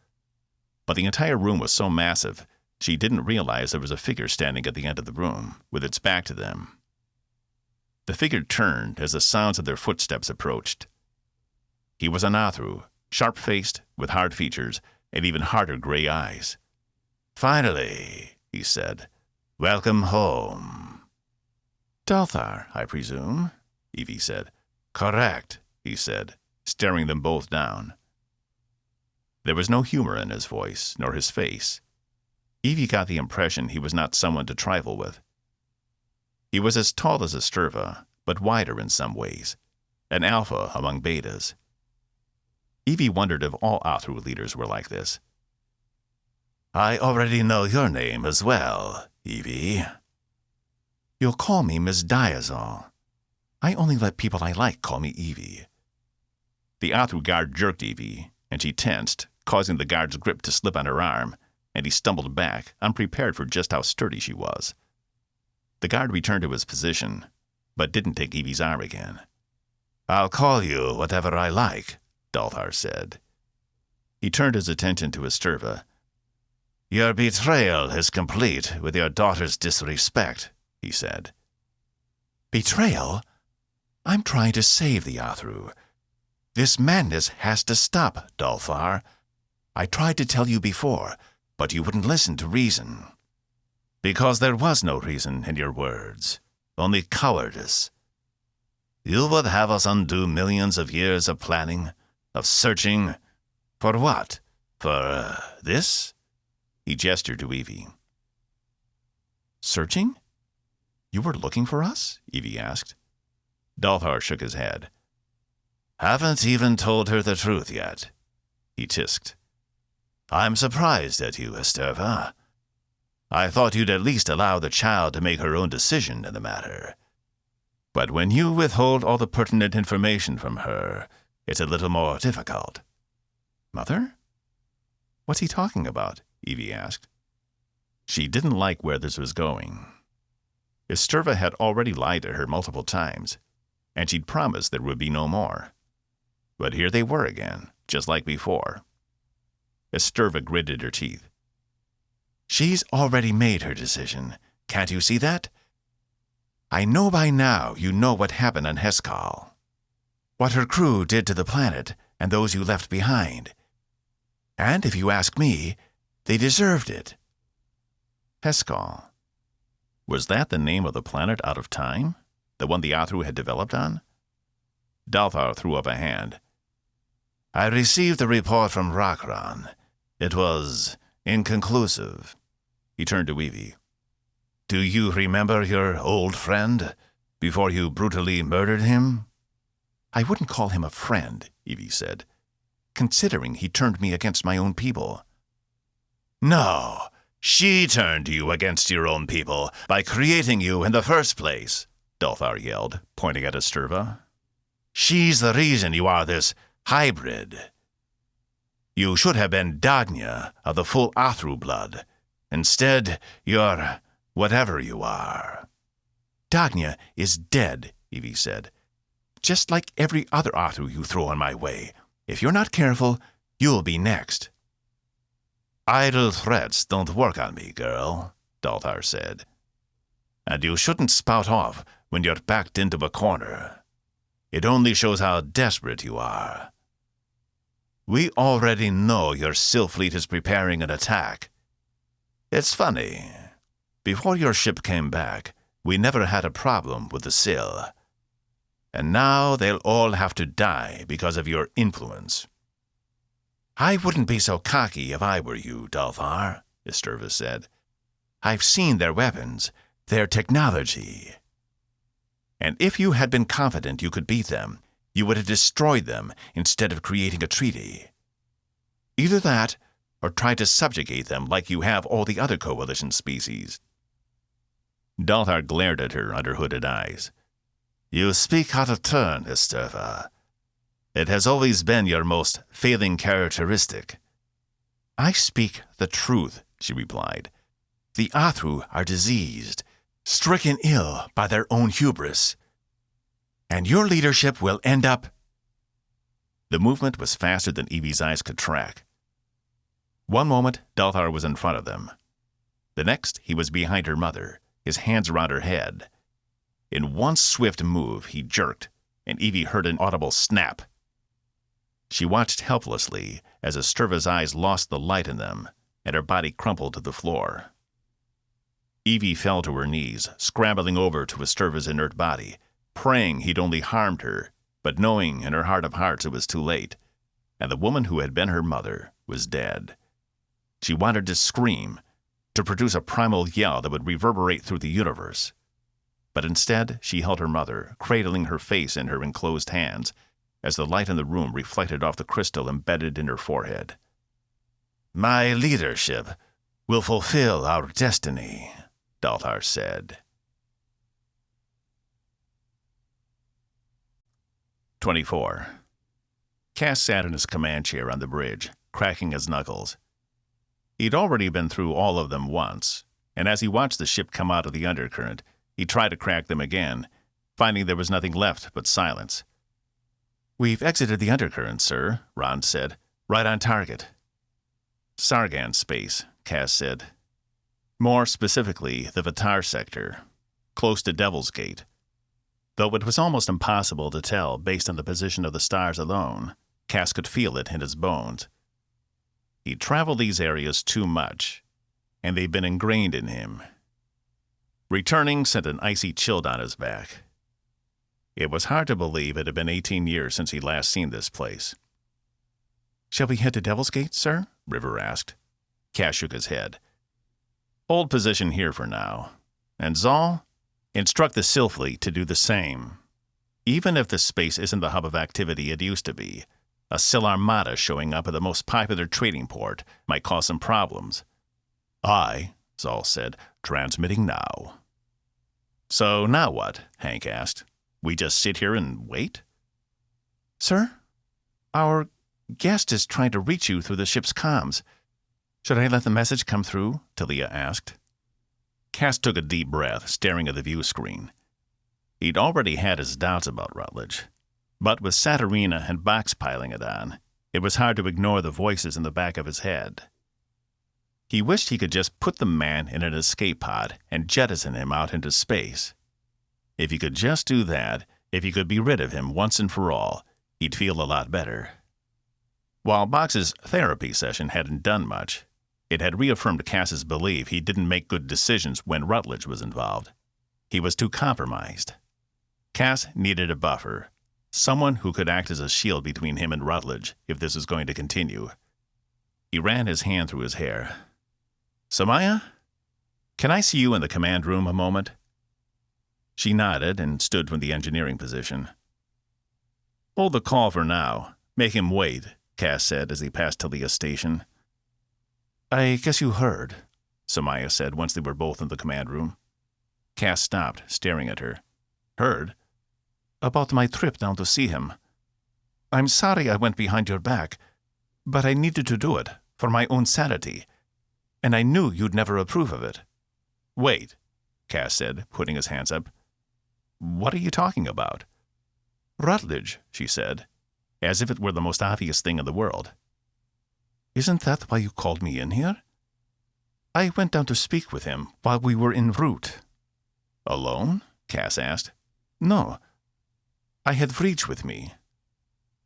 but the entire room was so massive, she didn't realize there was a figure standing at the end of the room, with its back to them. The figure turned as the sounds of their footsteps approached. He was an Athru, sharp-faced, with hard features, and even harder gray eyes. "Finally," he said. "Welcome home." "Dalthar, I presume?" Evie said. "Correct," he said, staring them both down. There was no humor in his voice, nor his face. Evie got the impression he was not someone to trifle with. He was as tall as Aserva, but wider in some ways, an alpha among betas. Evie wondered if all Athru leaders were like this. "I already know your name as well, Evie." "You'll call me Ms. Diazol. I only let people I like call me Evie." The Athru guard jerked Evie, and she tensed, causing the guard's grip to slip on her arm, and he stumbled back, unprepared for just how sturdy she was. The guard returned to his position, but didn't take Evie's arm again. "I'll call you whatever I like," Dalthar said. He turned his attention to Aserva. "Your betrayal is complete with your daughter's disrespect," he said. "Betrayal? I'm trying to save the Athru. This madness has to stop, Dalthar. I tried to tell you before, but you wouldn't listen to reason." "Because there was no reason in your words, only cowardice. You would have us undo millions of years of planning, of searching. For what? For this?" He gestured to Evie. "Searching? You were looking for us?" Evie asked. Dalthar shook his head. "Haven't even told her the truth yet," he tisked. I'm surprised at you, Esterva. I thought you'd at least allow the child to make her own decision in the matter. But when you withhold all the pertinent information from her, it's a little more difficult." "Mother? What's he talking about?" Evie asked. She didn't like where this was going. Esterva had already lied to her multiple times, and she'd promised there would be no more. But here they were again, just like before. Esterva gritted her teeth. "She's already made her decision. Can't you see that? I know by now you know what happened on Heskal. What her crew did to the planet and those you left behind. And if you ask me, they deserved it." Heskal. Was that the name of the planet out of time? The one the Athru had developed on? Dalthar threw up a hand. "I received the report from Rakran. It was inconclusive." He turned to Evie. "Do you remember your old friend before you brutally murdered him?" "I wouldn't call him a friend," Evie said, "considering he turned me against my own people." "No, she turned you against your own people by creating you in the first place," Dalthar yelled, pointing at Esterva. "She's the reason you are this hybrid. You should have been Dagnya of the full Athru blood. Instead, you're whatever you are." "Dagnya is dead," Evie said. "Just like every other Athru you throw on my way. If you're not careful, you'll be next." "Idle threats don't work on me, girl," Dalthar said. "And you shouldn't spout off when you're backed into a corner. It only shows how desperate you are. We already know your Sylph fleet is preparing an attack. It's funny. Before your ship came back, we never had a problem with the Syl. And now they'll all have to die because of your influence." "I wouldn't be so cocky if I were you, Dalthar," Esterva said. "I've seen their weapons, their technology. And if you had been confident you could beat them, you would have destroyed them instead of creating a treaty. Either that, or try to subjugate them like you have all the other coalition species." Dalthar glared at her under hooded eyes. "You speak out of turn, Esterva. It has always been your most failing characteristic." "I speak the truth," she replied. "The Athru are diseased, stricken ill by their own hubris. And your leadership will end up—" The movement was faster than Evie's eyes could track. One moment, Dalthar was in front of them. The next, he was behind her mother, his hands around her head. In one swift move, he jerked, and Evie heard an audible snap. She watched helplessly as Esterva's eyes lost the light in them, and her body crumpled to the floor. Evie fell to her knees, scrambling over to Esterva's inert body, praying he'd only harmed her, but knowing in her heart of hearts it was too late, and the woman who had been her mother was dead. She wanted to scream, to produce a primal yell that would reverberate through the universe. But instead, she held her mother, cradling her face in her enclosed hands, as the light in the room reflected off the crystal embedded in her forehead. "My leadership will fulfill our destiny," Dalthar said. 24. Cass sat in his command chair on the bridge, cracking his knuckles. He'd already been through all of them once, and as he watched the ship come out of the undercurrent, he tried to crack them again, finding there was nothing left but silence. "We've exited the undercurrent, sir," Rond said. "Right on target." "Sargan space," Cass said. "More specifically, the Vatar sector, close to Devil's Gate. Though it was almost impossible to tell based on the position of the stars alone, Cass could feel it in his bones. He'd traveled these areas too much, and they'd been ingrained in him. Returning sent an icy chill down his back. It was hard to believe it had been 18 years since he'd last seen this place. "Shall we head to Devil's Gate, sir?" River asked. Cass shook his head. "Hold position here for now. And Zal, instruct the Sylph fleet to do the same. Even if this space isn't the hub of activity it used to be, A Sil Armada showing up at the most popular trading port might cause some problems. "Aye," Zal said, "transmitting now." "So now what?" Hank asked. "We just sit here and wait?" "Sir, our guest is trying to reach you through the ship's comms. Should I let the message come through?" Talia asked. Cass took a deep breath, staring at the view screen. He'd already had his doubts about Rutledge, but with Saturina and Box piling it on, it was hard to ignore the voices in the back of his head. He wished he could just put the man in an escape pod and jettison him out into space. If he could just do that, if he could be rid of him once and for all, he'd feel a lot better. While Box's therapy session hadn't done much, it had reaffirmed Cass's belief he didn't make good decisions when Rutledge was involved. He was too compromised. Cass needed a buffer, someone who could act as a shield between him and Rutledge if this was going to continue. He ran his hand through his hair. "Samaya, can I see you in the command room a moment?" She nodded and stood from the engineering position. "Hold the call for now. Make him wait," Cass said as he passed Talia's station. "I guess you heard," Samaya said once they were both in the command room. Cass stopped, staring at her. "Heard?" "About my trip down to see him. I'm sorry I went behind your back, but I needed to do it, for my own sanity, and I knew you'd never approve of it." "Wait," Cass said, putting his hands up. "What are you talking about?" "Rutledge," she said, as if it were the most obvious thing in the world. "Isn't that why you called me in here? I went down to speak with him while we were en route." "Alone?" Cass asked. "No. I had Vreech with me."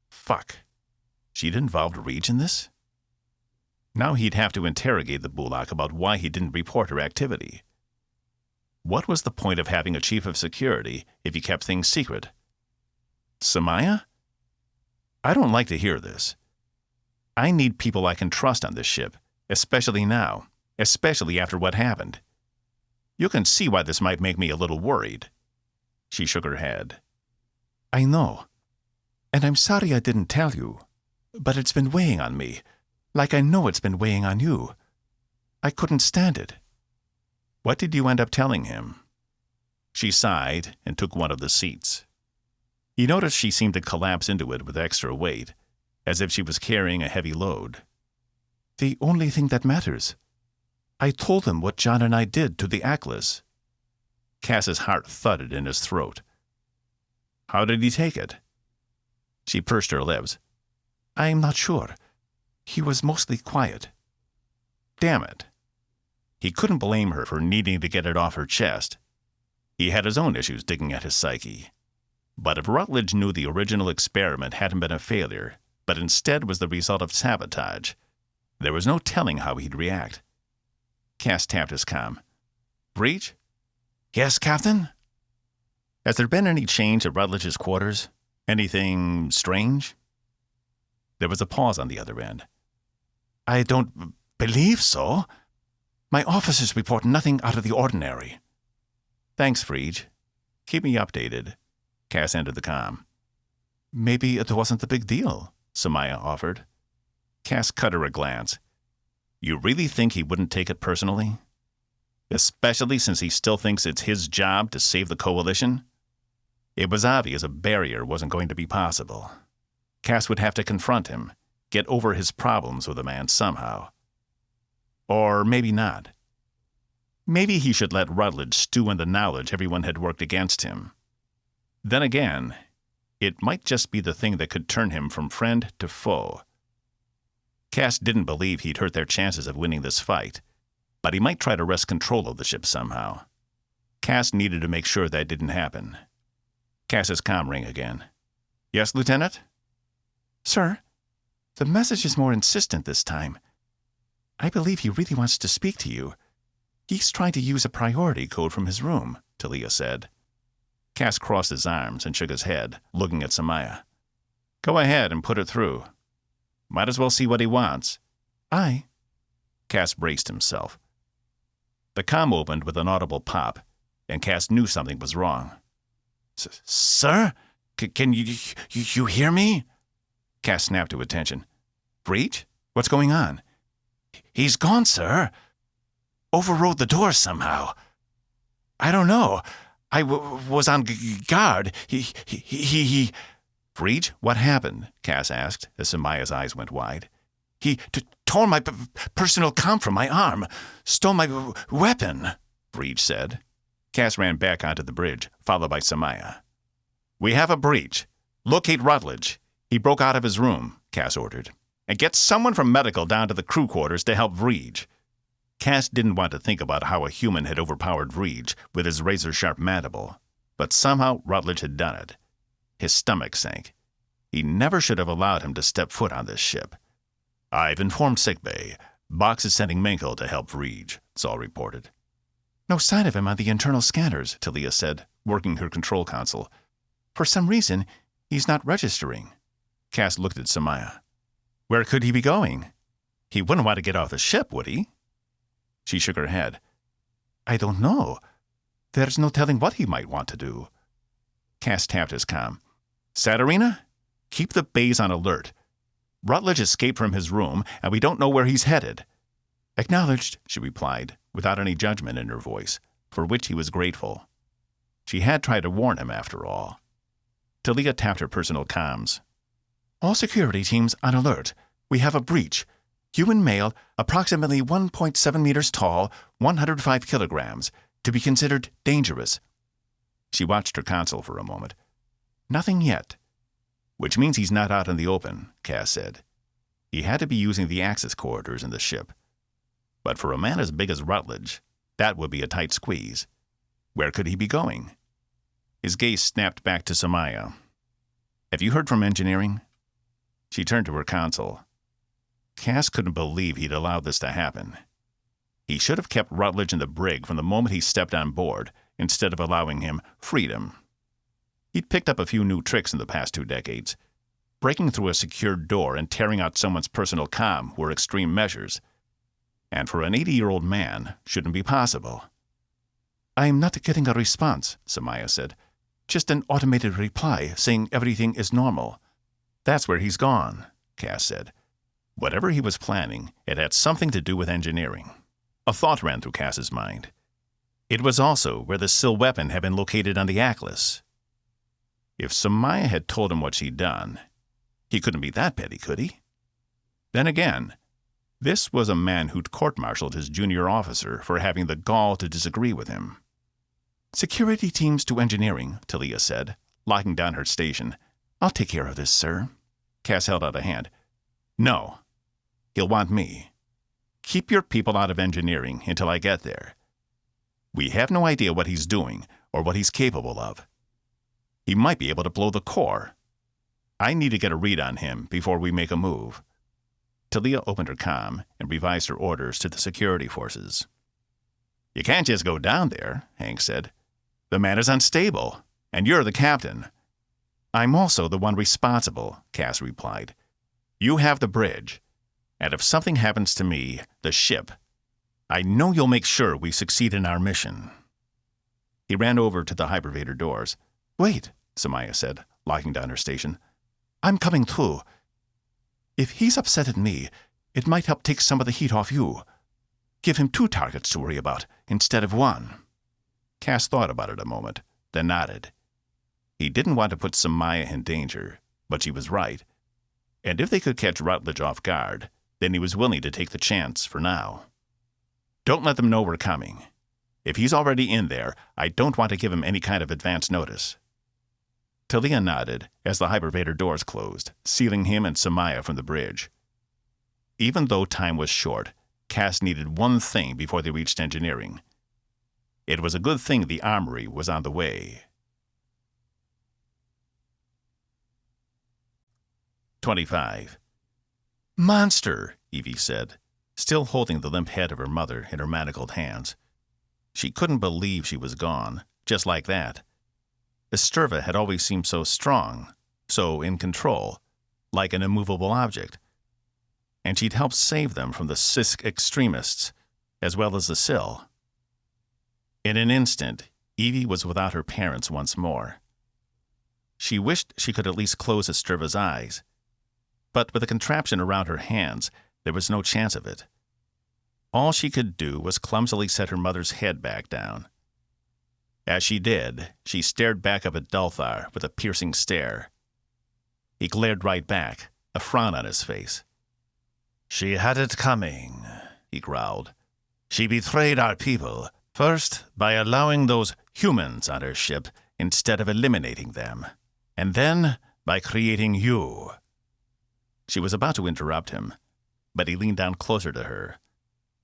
Fuck. She'd involved Reach in this? Now he'd have to interrogate the Bullock about why he didn't report her activity. What was the point of having a chief of security if he kept things secret? Samaya? I don't like to hear this. I need people I can trust on this ship, especially now, especially after what happened. You can see why this might make me a little worried. She shook her head. I know. And I'm sorry I didn't tell you. But it's been weighing on me, like I know it's been weighing on you. I couldn't stand it. What did you end up telling him? She sighed and took one of the seats. He noticed she seemed to collapse into it with extra weight, as if she was carrying a heavy load. The only thing that matters. I told him what John and I did to the Atlas. Cass's heart thudded in his throat. How did he take it? She pursed her lips. I'm not sure. He was mostly quiet. Damn it. He couldn't blame her for needing to get it off her chest. He had his own issues digging at his psyche. But if Rutledge knew the original experiment hadn't been a failure, but instead was the result of sabotage, there was no telling how he'd react. Cass tapped his comm. Breach? Yes, Captain? Has there been any change at Rutledge's quarters? Anything strange? There was a pause on the other end. I don't believe so. My officers report nothing out of the ordinary. Thanks, Freege. Keep me updated. Cass ended the comm. Maybe it wasn't the big deal, Samaya offered. Cass cut her a glance. You really think he wouldn't take it personally? Especially since he still thinks it's his job to save the Coalition? It was obvious a barrier wasn't going to be possible. Cass would have to confront him, get over his problems with the man somehow. Or maybe not. Maybe he should let Rutledge stew in the knowledge everyone had worked against him. Then again, it might just be the thing that could turn him from friend to foe. Cass didn't believe he'd hurt their chances of winning this fight, but he might try to wrest control of the ship somehow. Cass needed to make sure that didn't happen. Cass's comm rang again. Yes, Lieutenant? Sir, the message is more insistent this time. I believe he really wants to speak to you. He's trying to use a priority code from his room, Talia said. Cass crossed his arms and shook his head, looking at Samaya. Go ahead and put it through. Might as well see what he wants. Aye. Cass braced himself. The comm opened with an audible pop, and Cass knew something was wrong. Sir? Can you hear me? Cass snapped to attention. Breach? What's going on? He's gone, sir. Overrode the doors somehow. I don't know. I was on guard. He... Breach? What happened? Cass asked as Samaya's eyes went wide. He tore my personal comm from my arm. Stole my weapon, Breach said. Cass ran back onto the bridge, followed by Samaya. We have a breach. Locate Rutledge. He broke out of his room, Cass ordered. And get someone from medical down to the crew quarters to help Vreege. Cass didn't want to think about how a human had overpowered Vreege with his razor-sharp mandible, but somehow Rutledge had done it. His stomach sank. He never should have allowed him to step foot on this ship. I've informed sickbay. Box is sending Menko to help Vreege, Saul reported. No sign of him on the internal scanners, Talia said, working her control console. For some reason, he's not registering. Cass looked at Samaya. Where could he be going? He wouldn't want to get off the ship, would he? She shook her head. I don't know. There's no telling what he might want to do. Cass tapped his comm. Saturina? Keep the bays on alert. Rutledge escaped from his room, and we don't know where he's headed. Acknowledged, she replied, without any judgment in her voice, for which he was grateful. She had tried to warn him, after all. Talia tapped her personal comms. All security teams on alert. We have a breach. Human male, approximately 1.7 meters tall, 105 kilograms, to be considered dangerous. She watched her console for a moment. Nothing yet. Which means he's not out in the open, Cass said. He had to be using the access corridors in the ship. But for a man as big as Rutledge, that would be a tight squeeze. Where could he be going? His gaze snapped back to Samaya. Have you heard from engineering? She turned to her console. Cass couldn't believe he'd allowed this to happen. He should have kept Rutledge in the brig from the moment he stepped on board, instead of allowing him freedom. He'd picked up a few new tricks in the past 2 decades. Breaking through a secured door and tearing out someone's personal comm were extreme measures. And for an 80-year-old man, shouldn't be possible. I'm not getting a response, Samaya said. Just an automated reply saying everything is normal. That's where he's gone, Cass said. Whatever he was planning, it had something to do with engineering. A thought ran through Cass's mind. It was also where the Sil weapon had been located on the Atlas. If Samaya had told him what she'd done, he couldn't be that petty, could he? Then again, this was a man who'd court-martialed his junior officer for having the gall to disagree with him. Security teams to engineering, Talia said, locking down her station. I'll take care of this, sir. Cass held out a hand. No. He'll want me. Keep your people out of engineering until I get there. We have no idea what he's doing or what he's capable of. He might be able to blow the core. I need to get a read on him before we make a move. Talia opened her comm and revised her orders to the security forces. You can't just go down there, Hank said. The man is unstable, and you're the captain. I'm also the one responsible, Cass replied. You have the bridge, and if something happens to me, the ship, I know you'll make sure we succeed in our mission. He ran over to the hypervator doors. Wait, Samaya said, locking down her station. I'm coming too. If he's upset at me, it might help take some of the heat off you. Give him 2 targets to worry about instead of 1. Cass thought about it a moment, then nodded. He didn't want to put Samaya in danger, but she was right. And if they could catch Rutledge off guard, then he was willing to take the chance for now. Don't let them know we're coming. If he's already in there, I don't want to give him any kind of advance notice. Talia nodded as the hypervator doors closed, sealing him and Samaya from the bridge. Even though time was short, Cass needed one thing before they reached engineering. It was a good thing the armory was on the way. 25. Monster, Evie said, still holding the limp head of her mother in her manacled hands. She couldn't believe she was gone, just like that. Esterva had always seemed so strong, so in control, like an immovable object. And she'd helped save them from the Sisk extremists, as well as the Sil. In an instant, Evie was without her parents once more. She wished she could at least close Esterva's eyes. but with the contraption around her hands, there was no chance of it. All she could do was clumsily set her mother's head back down. As she did, she stared back up at Dalthar with a piercing stare. He glared right back, a frown on his face. "She had it coming," he growled. "She betrayed our people, first by allowing those humans on her ship instead of eliminating them, and then by creating you." She was about to interrupt him, but he leaned down closer to her.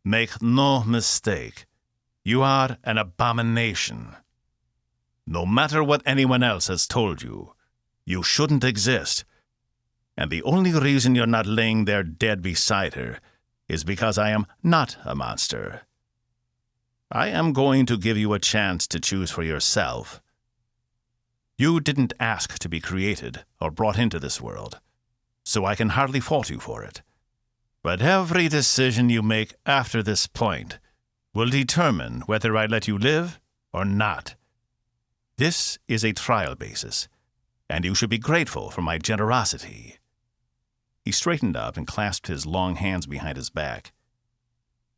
"Make no mistake, you are an abomination. No matter what anyone else has told you, you shouldn't exist. And the only reason you're not laying there dead beside her is because I am not a monster. I am going to give you a chance to choose for yourself. You didn't ask to be created or brought into this world, so I can hardly fault you for it. But every decision you make after this point will determine whether I let you live or not. This is a trial basis, and you should be grateful for my generosity." He straightened up and clasped his long hands behind his back.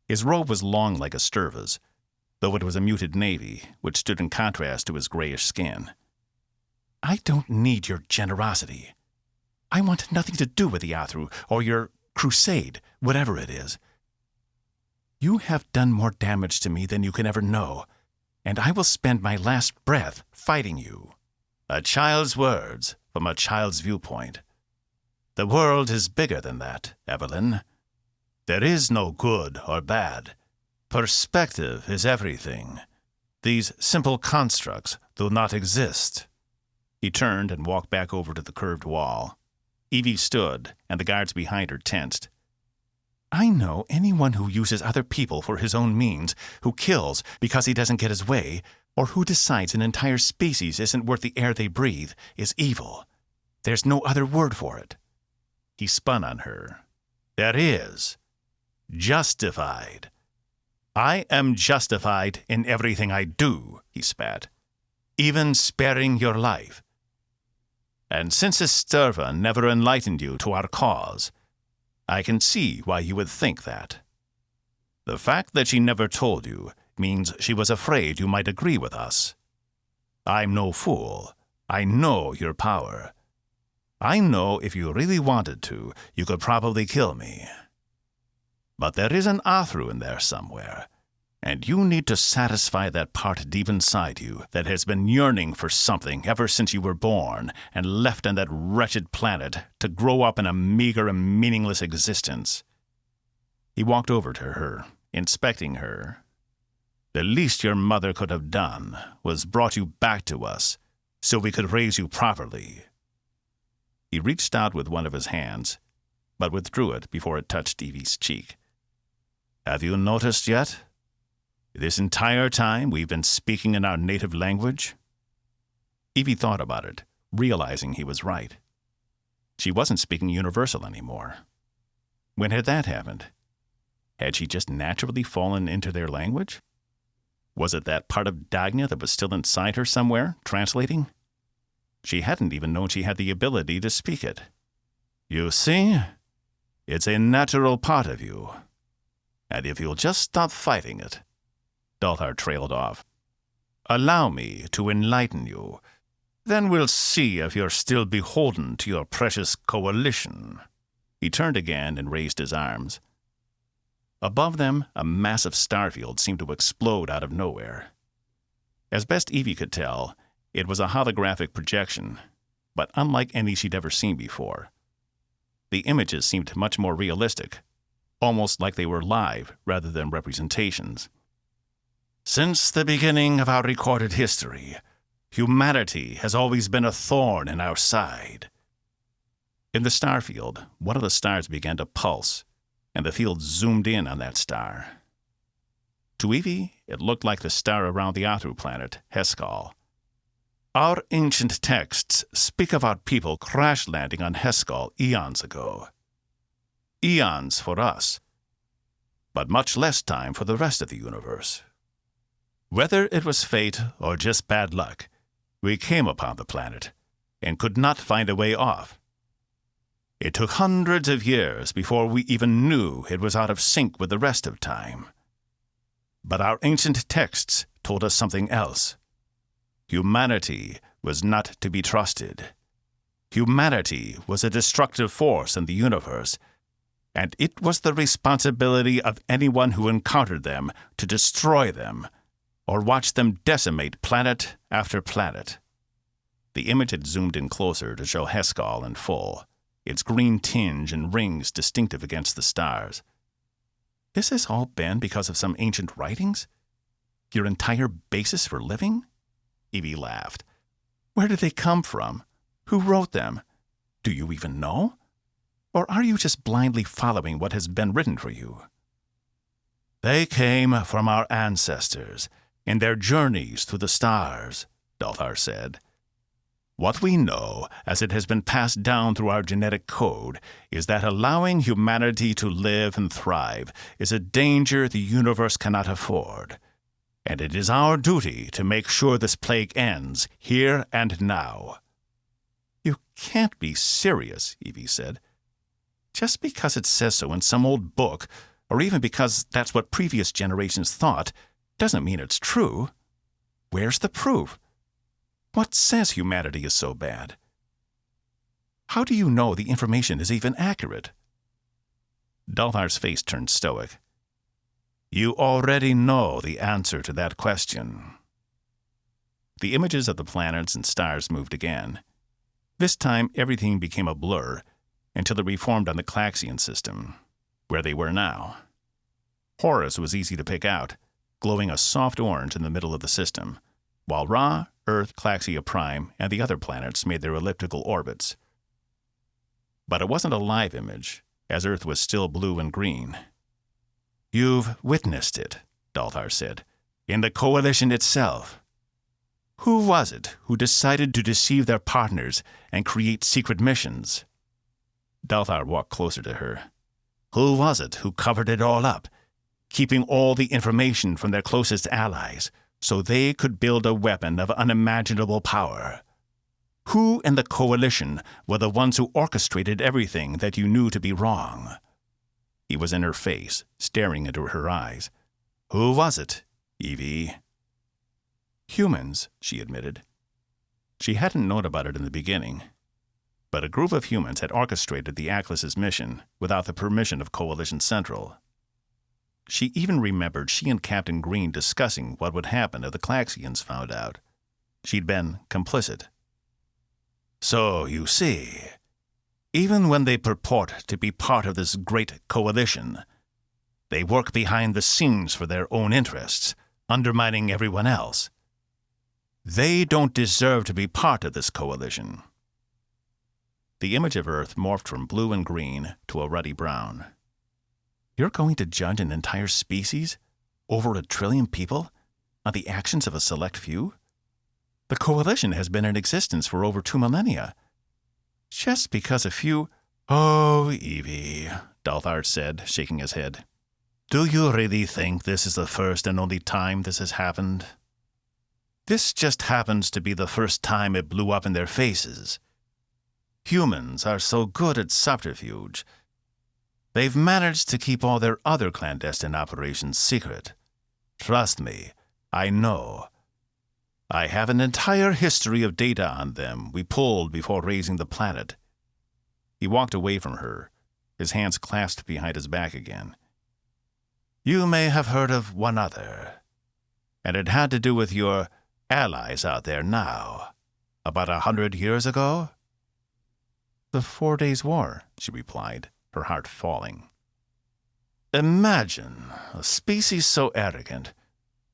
His robe was long like a Sturva's, though it was a muted navy, which stood in contrast to his grayish skin. "I don't need your generosity. I want nothing to do with the Athru or your crusade, whatever it is. You have done more damage to me than you can ever know, and I will spend my last breath fighting you." A child's words from a child's viewpoint. The world is bigger than that, Evelyn. There is no good or bad. Perspective is everything. These simple constructs do not exist. He turned and walked back over to the curved wall. Evie stood, and the guards behind her tensed. "I know anyone who uses other people for his own means, who kills because he doesn't get his way, or who decides an entire species isn't worth the air they breathe, is evil. There's no other word for it." He spun on her. "There is. Justified. I am justified in everything I do," he spat, "even sparing your life. And since Esterva never enlightened you to our cause, I can see why you would think that. The fact that she never told you means she was afraid you might agree with us. I'm no fool. I know your power. I know if you really wanted to, you could probably kill me. But there is an Athru in there somewhere, and you need to satisfy that part deep inside you that has been yearning for something ever since you were born and left on that wretched planet to grow up in a meager and meaningless existence." He walked over to her, inspecting her. "The least your mother could have done was brought you back to us so we could raise you properly." He reached out with one of his hands, but withdrew it before it touched Evie's cheek. "Have you noticed yet? This entire time we've been speaking in our native language?" Evie thought about it, realizing he was right. She wasn't speaking universal anymore. When had that happened? Had she just naturally fallen into their language? Was it that part of Dagna that was still inside her somewhere, translating? She hadn't even known she had the ability to speak it. "You see? It's a natural part of you. And if you'll just stop fighting it..." Dalthar trailed off. "Allow me to enlighten you. Then we'll see if you're still beholden to your precious coalition." He turned again and raised his arms. Above them, a massive starfield seemed to explode out of nowhere. As best Evie could tell, it was a holographic projection, but unlike any she'd ever seen before. The images seemed much more realistic, almost like they were live rather than representations. "Since the beginning of our recorded history, humanity has always been a thorn in our side." In the starfield, one of the stars began to pulse, and the field zoomed in on that star. To Evie, it looked like the star around the Athru planet, Heskal. "Our ancient texts speak of our people crash-landing on Heskal eons ago. Eons for us, but much less time for the rest of the universe. Whether it was fate or just bad luck, we came upon the planet and could not find a way off. It took hundreds of years before we even knew it was out of sync with the rest of time. But our ancient texts told us something else. Humanity was not to be trusted. Humanity was a destructive force in the universe, and it was the responsibility of anyone who encountered them to destroy them, or watch them decimate planet after planet. The image had zoomed in closer to show Heskal in full, its green tinge and rings distinctive against the stars. This has all been because of some ancient writings? Your entire basis for living? Evie laughed. Where did they come from? Who wrote them? Do you even know? Or are you just blindly following what has been written for you? They came from our ancestors in their journeys through the stars, Dalthar said. What we know, as it has been passed down through our genetic code, is that allowing humanity to live and thrive is a danger the universe cannot afford. And it is our duty to make sure this plague ends, here and now. You can't be serious, Evie said. Just because it says so in some old book, or even because that's what previous generations thought, doesn't mean it's true. Where's the proof? What says humanity is so bad? How do you know the information is even accurate? Dalthar's face turned stoic. You already know the answer to that question. The images of the planets and stars moved again. This time everything became a blur until it reformed on the Klaxian system, where they were now. Horus was easy to pick out, glowing a soft orange in the middle of the system, while Ra, Earth, Klaxia Prime, and the other planets made their elliptical orbits. But it wasn't a live image, as Earth was still blue and green. You've witnessed it, Dalthar said, in the Coalition itself. Who was it who decided to deceive their partners and create secret missions? Dalthar walked closer to her. Who was it who covered it all up, keeping all the information from their closest allies, so they could build a weapon of unimaginable power? Who in the Coalition were the ones who orchestrated everything that you knew to be wrong? He was in her face, staring into her eyes. Who was it, Evie? Humans, she admitted. She hadn't known about it in the beginning, but a group of humans had orchestrated the Atlas's mission without the permission of Coalition Central. She even remembered she and Captain Green discussing what would happen if the Klaxians found out. She'd been complicit. So, you see, even when they purport to be part of this great coalition, they work behind the scenes for their own interests, undermining everyone else. They don't deserve to be part of this coalition. The image of Earth morphed from blue and green to a ruddy brown. You're going to judge an entire species, over 1 trillion people, on the actions of a select few? The coalition has been in existence for over 2 millennia. Just because a few... Oh, Evie, Dalthar said, shaking his head. Do you really think this is the first and only time this has happened? This just happens to be the first time it blew up in their faces. Humans are so good at subterfuge. They've managed to keep all their other clandestine operations secret. Trust me, I know. I have an entire history of data on them we pulled before raising the planet. He walked away from her, his hands clasped behind his back again. You may have heard of one other, and it had to do with your allies out there now. About 100 years ago? The 4 Days' War, she replied, her heart falling. Imagine a species so arrogant,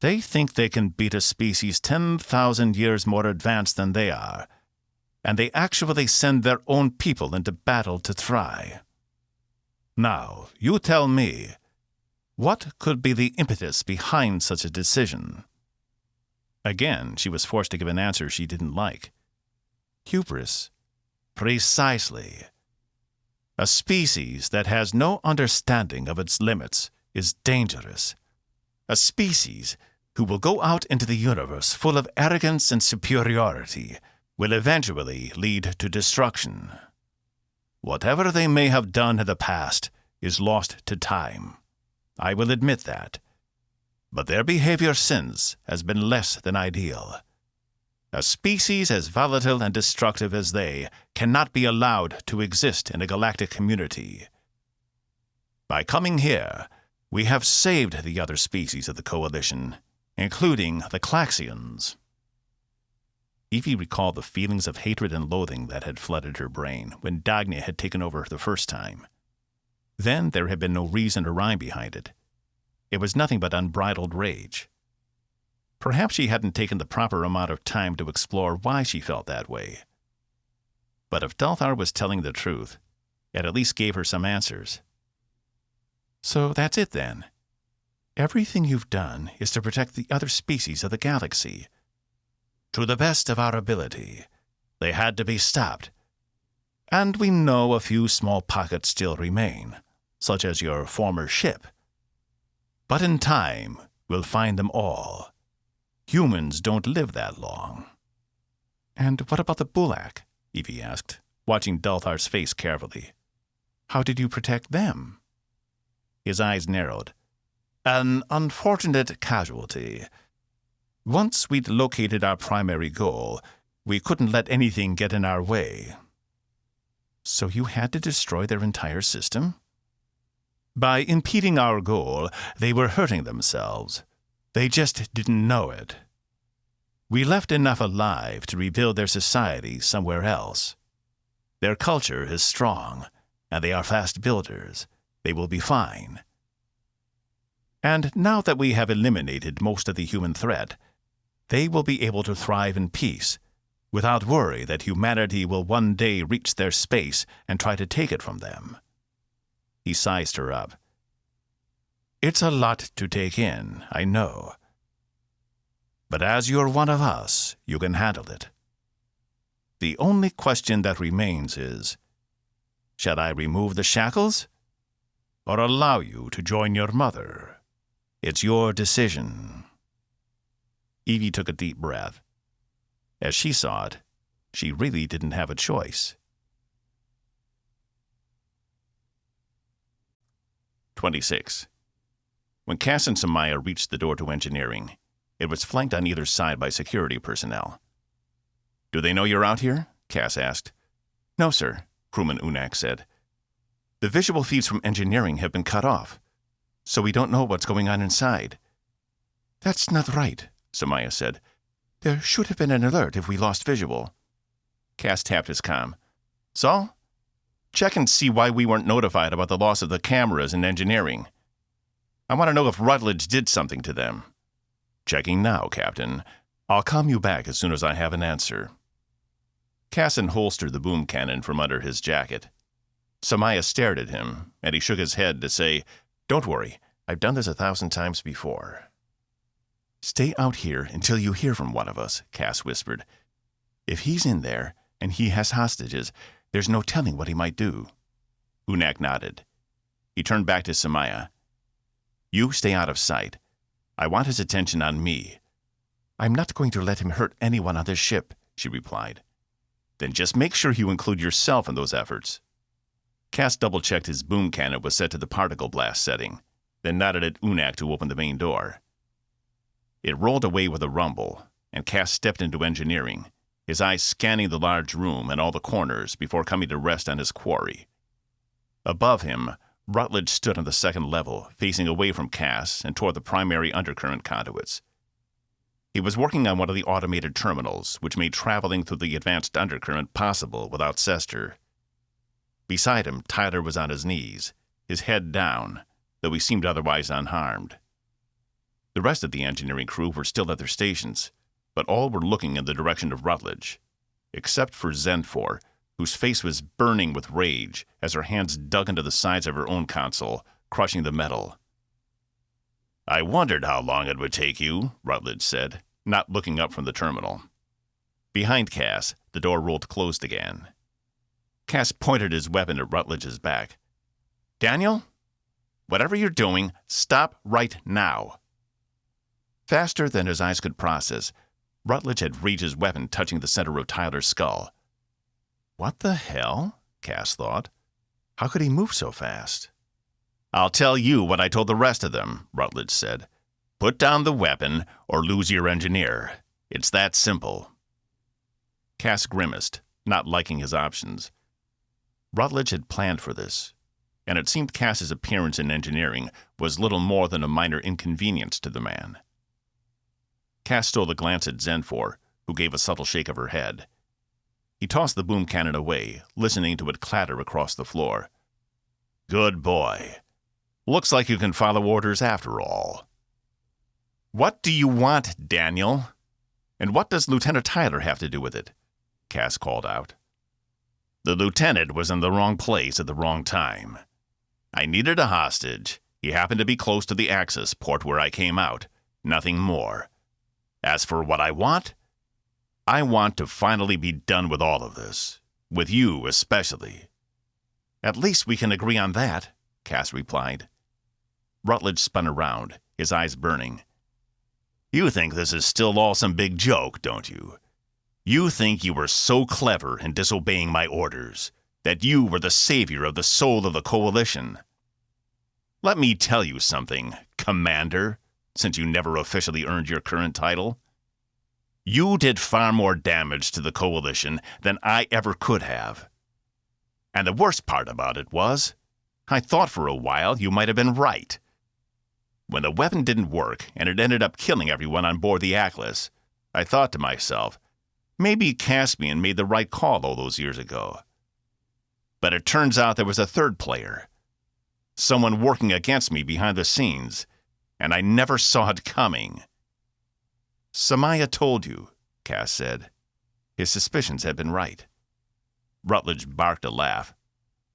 they think they can beat a species 10,000 years more advanced than they are, and they actually send their own people into battle to try. Now, you tell me, what could be the impetus behind such a decision? Again, she was forced to give an answer she didn't like. Hubris. Precisely. A species that has no understanding of its limits is dangerous. A species who will go out into the universe full of arrogance and superiority will eventually lead to destruction. Whatever they may have done in the past is lost to time. I will admit that. But their behavior since has been less than ideal. A species as volatile and destructive as they cannot be allowed to exist in a galactic community. By coming here, we have saved the other species of the Coalition, including the Klaxians. Evie recalled the feelings of hatred and loathing that had flooded her brain when Dagny had taken over the first time. Then there had been no reason or rhyme behind it. It was nothing but unbridled rage. Perhaps she hadn't taken the proper amount of time to explore why she felt that way. But if Dalthar was telling the truth, it at least gave her some answers. So that's it then. Everything you've done is to protect the other species of the galaxy. To the best of our ability, they had to be stopped. And we know a few small pockets still remain, such as your former ship. But in time, we'll find them all. Humans don't live that long. And what about the Bulak? Evie asked, watching Dalthar's face carefully. How did you protect them? His eyes narrowed. An unfortunate casualty. Once we'd located our primary goal, we couldn't let anything get in our way. So you had to destroy their entire system? By impeding our goal, they were hurting themselves. They just didn't know it. We left enough alive to rebuild their society somewhere else. Their culture is strong, and they are fast builders. They will be fine. And now that we have eliminated most of the human threat, they will be able to thrive in peace, without worry that humanity will one day reach their space and try to take it from them. He sized her up. It's a lot to take in, I know. But as you're one of us, you can handle it. The only question that remains is, shall I remove the shackles, or allow you to join your mother? It's your decision. Evie took a deep breath. As she saw it, she really didn't have a choice. 26. When Cass and Samaya reached the door to engineering, it was flanked on either side by security personnel. Do they know you're out here? Cass asked. No, sir, crewman Unak said. The visual feeds from engineering have been cut off, so we don't know what's going on inside. That's not right, Samaya said. There should have been an alert if we lost visual. Cass tapped his comm. So? Check and see why we weren't notified about the loss of the cameras in engineering. I want to know if Rutledge did something to them. Checking now, Captain. I'll call you back as soon as I have an answer. Cass holstered the boom cannon from under his jacket. Samaya stared at him, and he shook his head to say, Don't worry, I've done this 1,000 times before. Stay out here until you hear from one of us, Cass whispered. If he's in there, and he has hostages, there's no telling what he might do. Unak nodded. He turned back to Samaya. You stay out of sight. I want his attention on me. I'm not going to let him hurt anyone on this ship, she replied. Then just make sure you include yourself in those efforts. Cass double-checked his boom cannon was set to the particle blast setting, then nodded at Unak to open the main door. It rolled away with a rumble, and Cass stepped into engineering, his eyes scanning the large room and all the corners before coming to rest on his quarry. Above him, Rutledge stood on the second level, facing away from Cass and toward the primary undercurrent conduits. He was working on one of the automated terminals, which made traveling through the advanced undercurrent possible without Sesster. Beside him, Tyler was on his knees, his head down, though he seemed otherwise unharmed. The rest of the engineering crew were still at their stations, but all were looking in the direction of Rutledge, except for Zenfor, whose face was burning with rage as her hands dug into the sides of her own console, crushing the metal. I wondered how long it would take you, Rutledge said, not looking up from the terminal. Behind Cass, the door rolled closed again. Cass pointed his weapon at Rutledge's back. Daniel? Whatever you're doing, stop right now. Faster than his eyes could process, Rutledge had reached his weapon touching the center of Tyler's skull. What the hell? Cass thought. How could he move so fast? I'll tell you what I told the rest of them, Rutledge said. Put down the weapon or lose your engineer. It's that simple. Cass grimaced, not liking his options. Rutledge had planned for this, and it seemed Cass's appearance in engineering was little more than a minor inconvenience to the man. Cass stole a glance at Zenfor, who gave a subtle shake of her head. He tossed the boom cannon away, listening to it clatter across the floor. Good boy. Looks like you can follow orders after all. What do you want, Daniel? And what does Lieutenant Tyler have to do with it? Cass called out. The lieutenant was in the wrong place at the wrong time. I needed a hostage. He happened to be close to the access port where I came out. Nothing more. As for what I want to finally be done with all of this. With you, especially. At least we can agree on that, Cass replied. Rutledge spun around, his eyes burning. You think this is still all some big joke, don't you? You think you were so clever in disobeying my orders, that you were the savior of the soul of the Coalition. Let me tell you something, Commander, since you never officially earned your current title. You did far more damage to the Coalition than I ever could have. And the worst part about it was, I thought for a while you might have been right. When the weapon didn't work and it ended up killing everyone on board the Atlas, I thought to myself, maybe Caspian made the right call all those years ago. But it turns out there was a third player. Someone working against me behind the scenes, and I never saw it coming. Samaya told you, Cass said. His suspicions had been right. Rutledge barked a laugh.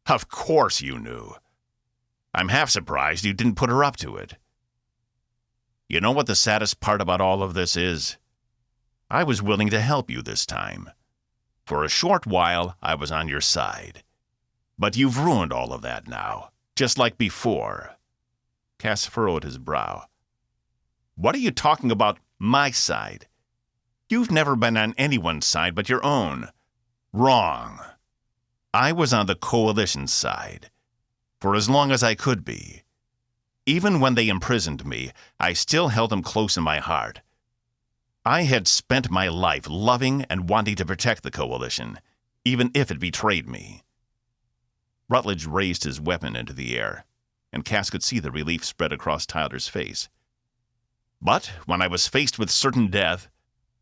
Of course you knew. I'm half surprised you didn't put her up to it. You know what the saddest part about all of this is? I was willing to help you this time. For a short while, I was on your side. But you've ruined all of that now, just like before. Cass furrowed his brow. What are you talking about, my side? You've never been on anyone's side but your own. Wrong. I was on the Coalition's side, for as long as I could be. Even when they imprisoned me, I still held them close in my heart. I had spent my life loving and wanting to protect the Coalition, even if it betrayed me. Rutledge raised his weapon into the air, and Cass could see the relief spread across Tyler's face. But when I was faced with certain death,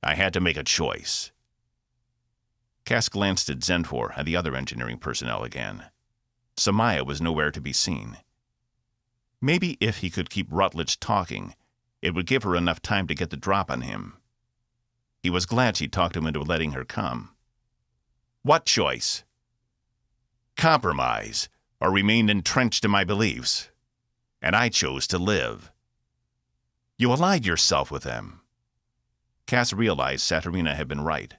I had to make a choice. Cass glanced at Zenfor and the other engineering personnel again. Samaya was nowhere to be seen. Maybe if he could keep Rutledge talking, it would give her enough time to get the drop on him. He was glad she talked him into letting her come. What choice? Compromise, or remain entrenched in my beliefs. And I chose to live. You allied yourself with them. Cass realized Saturina had been right.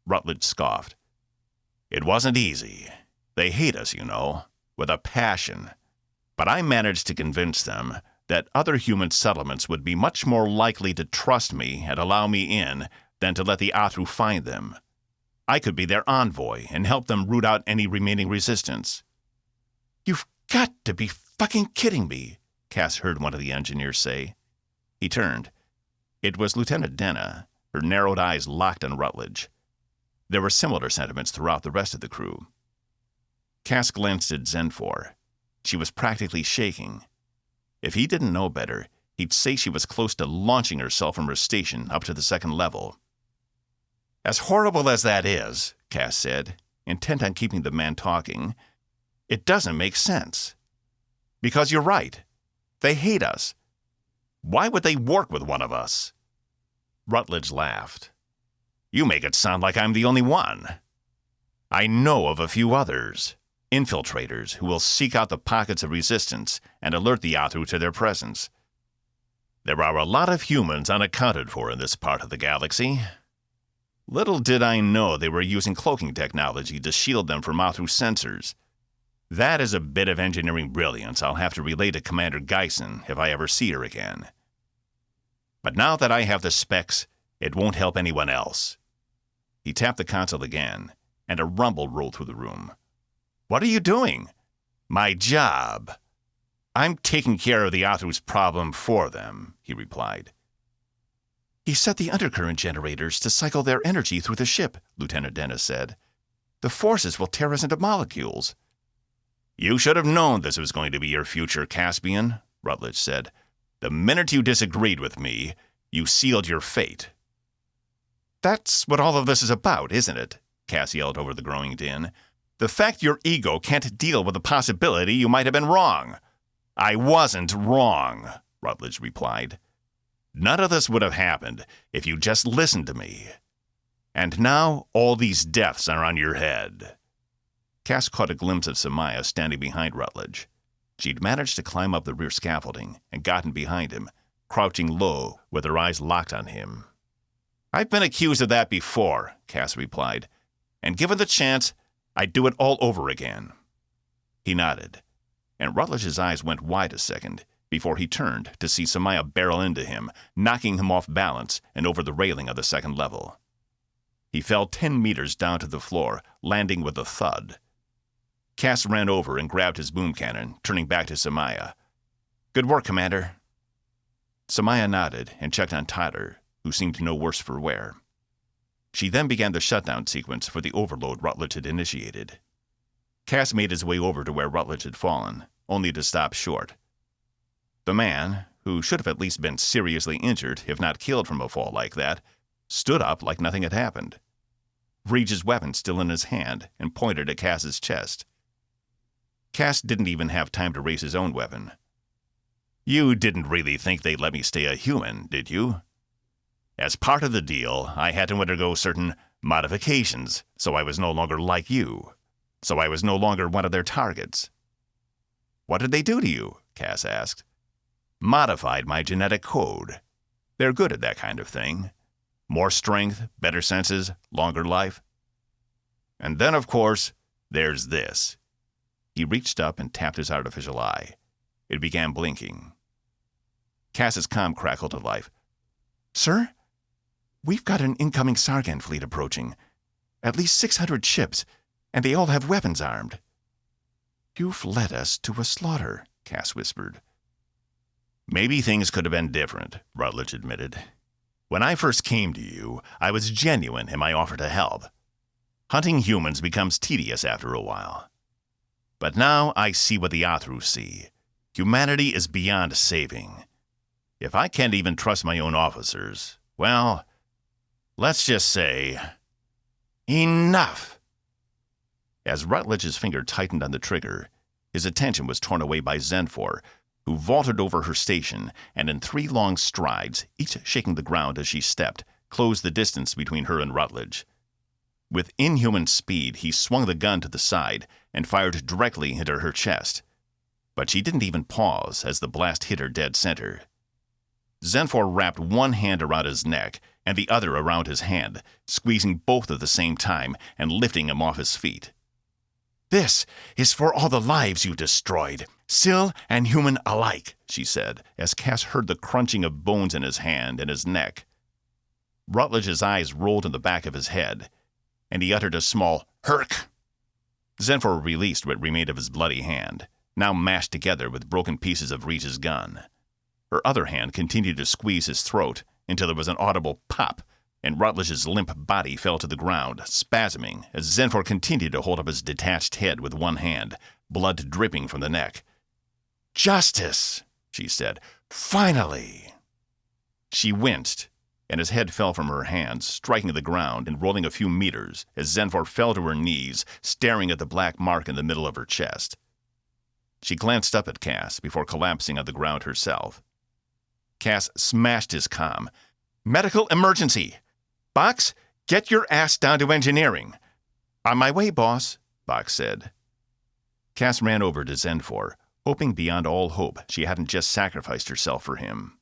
Rutledge scoffed. It wasn't easy. They hate us, you know, with a passion. But I managed to convince them that other human settlements would be much more likely to trust me and allow me in than to let the Athru find them. I could be their envoy and help them root out any remaining resistance. You've got to be fucking kidding me, Cass heard one of the engineers say. He turned. It was Lieutenant Denna, her narrowed eyes locked on Rutledge. There were similar sentiments throughout the rest of the crew. Cass glanced at Zenfor. She was practically shaking. If he didn't know better, he'd say she was close to launching herself from her station up to the second level. As horrible as that is, Cass said, intent on keeping the man talking, it doesn't make sense. Because you're right. They hate us. Why would they work with one of us? Rutledge laughed. You make it sound like I'm the only one. I know of a few others, infiltrators who will seek out the pockets of resistance and alert the Athru to their presence. There are a lot of humans unaccounted for in this part of the galaxy. Little did I know they were using cloaking technology to shield them from Athru sensors. That is a bit of engineering brilliance I'll have to relay to Commander Geisen if I ever see her again. But now that I have the specs, it won't help anyone else. He tapped the console again, and a rumble rolled through the room. What are you doing? My job. I'm taking care of the Athru's problem for them, he replied. He set the undercurrent generators to cycle their energy through the ship, Lieutenant Dennis said. The forces will tear us into molecules. You should have known this was going to be your future, Caspian, Rutledge said. The minute you disagreed with me, you sealed your fate. That's what all of this is about, isn't it? Cass yelled over the growing din. The fact your ego can't deal with the possibility you might have been wrong. I wasn't wrong, Rutledge replied. None of this would have happened if you just listened to me. And now all these deaths are on your head. Cass caught a glimpse of Samaya standing behind Rutledge. She'd managed to climb up the rear scaffolding and gotten behind him, crouching low with her eyes locked on him. I've been accused of that before, Cass replied, and given the chance, I'd do it all over again. He nodded, and Rutledge's eyes went wide a second before he turned to see Samaya barrel into him, knocking him off balance and over the railing of the second level. He fell 10 meters down to the floor, landing with a thud. Cass ran over and grabbed his boom cannon, turning back to Samaya. Good work, Commander. Samaya nodded and checked on Tyler, who seemed no worse for wear. She then began the shutdown sequence for the overload Rutledge had initiated. Cass made his way over to where Rutledge had fallen, only to stop short. The man, who should have at least been seriously injured, if not killed from a fall like that, stood up like nothing had happened. Vreege's weapon still in his hand and pointed at Cass's chest. Cass didn't even have time to raise his own weapon. You didn't really think they'd let me stay a human, did you? As part of the deal, I had to undergo certain modifications, so I was no longer like you. So I was no longer one of their targets. What did they do to you? Cass asked. Modified my genetic code. They're good at that kind of thing. More strength, better senses, longer life. And then, of course, there's this. He reached up and tapped his artificial eye. It began blinking. Cass's comm crackled to life. Sir? We've got an incoming Sargan fleet approaching. At least 600 ships, and they all have weapons armed. You've led us to a slaughter, Cass whispered. Maybe things could have been different, Rutledge admitted. When I first came to you, I was genuine in my offer to help. Hunting humans becomes tedious after a while. But now I see what the Athru see. Humanity is beyond saving. If I can't even trust my own officers, well, let's just say, enough! As Rutledge's finger tightened on the trigger, his attention was torn away by Zenfor, who vaulted over her station and in 3 long strides, each shaking the ground as she stepped, closed the distance between her and Rutledge. With inhuman speed, he swung the gun to the side and fired directly into her chest. But she didn't even pause as the blast hit her dead center. Zenfor wrapped one hand around his neck and the other around his hand, squeezing both at the same time and lifting him off his feet. This is for all the lives you destroyed, Sil and human alike, she said, as Cass heard the crunching of bones in his hand and his neck. Rutledge's eyes rolled in the back of his head, and he uttered a small "Herk." Zenfor released what remained of his bloody hand, now mashed together with broken pieces of Reach's gun. Her other hand continued to squeeze his throat until there was an audible pop, and Rutledge's limp body fell to the ground, spasming, as Zenfor continued to hold up his detached head with one hand, blood dripping from the neck. "Justice," she said. "Finally." She winced, and his head fell from her hands, striking the ground and rolling a few meters as Zenfor fell to her knees, staring at the black mark in the middle of her chest. She glanced up at Cass before collapsing on the ground herself. Cass smashed his comm. "Medical emergency! Box, get your ass down to engineering." "On my way, boss," Box said. Cass ran over to Zenfor, hoping beyond all hope she hadn't just sacrificed herself for him.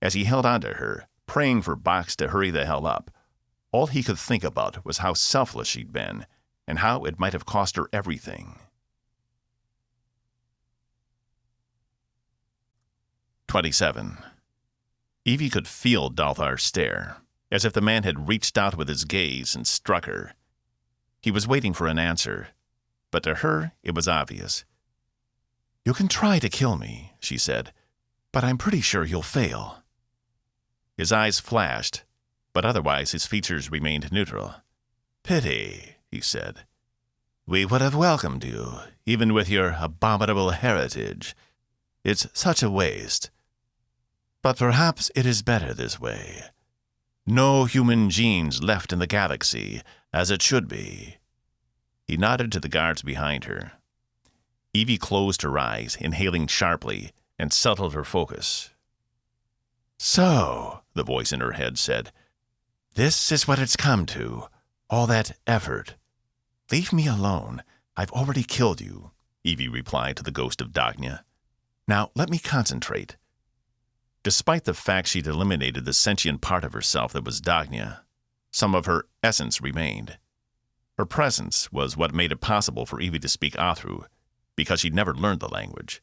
As he held onto her, praying for Box to hurry the hell up, all he could think about was how selfless she'd been, and how it might have cost her everything. 27. Evie could feel Dalthar's stare, as if the man had reached out with his gaze and struck her. He was waiting for an answer, but to her it was obvious. "You can try to kill me," she said, "but I'm pretty sure you'll fail." His eyes flashed, but otherwise his features remained neutral. "Pity," he said. "We would have welcomed you, even with your abominable heritage. It's such a waste. But perhaps it is better this way. No human genes left in the galaxy, as it should be." He nodded to the guards behind her. Evie closed her eyes, inhaling sharply, and settled her focus. "So," the voice in her head said, "this is what it's come to, all that effort." "Leave me alone. I've already killed you," Evie replied to the ghost of Dagnya. "Now let me concentrate." Despite the fact she'd eliminated the sentient part of herself that was Dagnya, some of her essence remained. Her presence was what made it possible for Evie to speak Athru, because she'd never learned the language.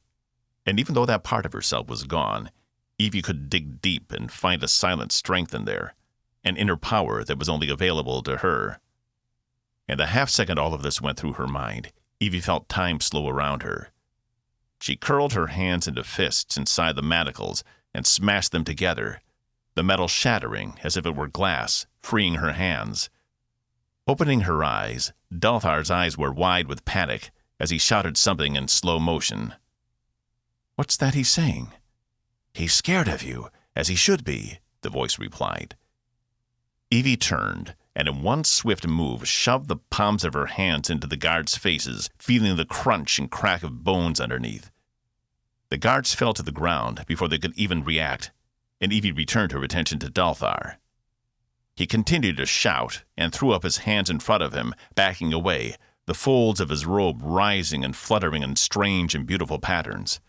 And even though that part of herself was gone, Evie could dig deep and find a silent strength in there, an inner power that was only available to her. In the half-second all of this went through her mind, Evie felt time slow around her. She curled her hands into fists inside the manacles and smashed them together, the metal shattering as if it were glass, freeing her hands. Opening her eyes, Dalthar's eyes were wide with panic as he shouted something in slow motion. "What's that he's saying?" "He's scared of you, as he should be," the voice replied. Evie turned, and in one swift move shoved the palms of her hands into the guards' faces, feeling the crunch and crack of bones underneath. The guards fell to the ground before they could even react, and Evie returned her attention to Dalthar. He continued to shout and threw up his hands in front of him, backing away, the folds of his robe rising and fluttering in strange and beautiful patterns.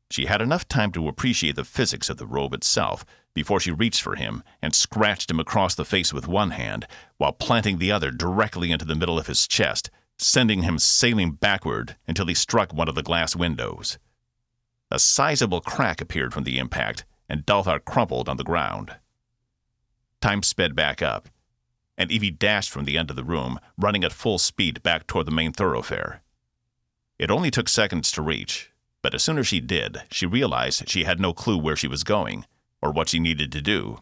She had enough time to appreciate the physics of the robe itself before she reached for him and scratched him across the face with one hand, while planting the other directly into the middle of his chest, sending him sailing backward until he struck one of the glass windows. A sizable crack appeared from the impact, and Dalthar crumpled on the ground. Time sped back up, and Evie dashed from the end of the room, running at full speed back toward the main thoroughfare. It only took seconds to reach, but as soon as she did, she realized she had no clue where she was going, or what she needed to do.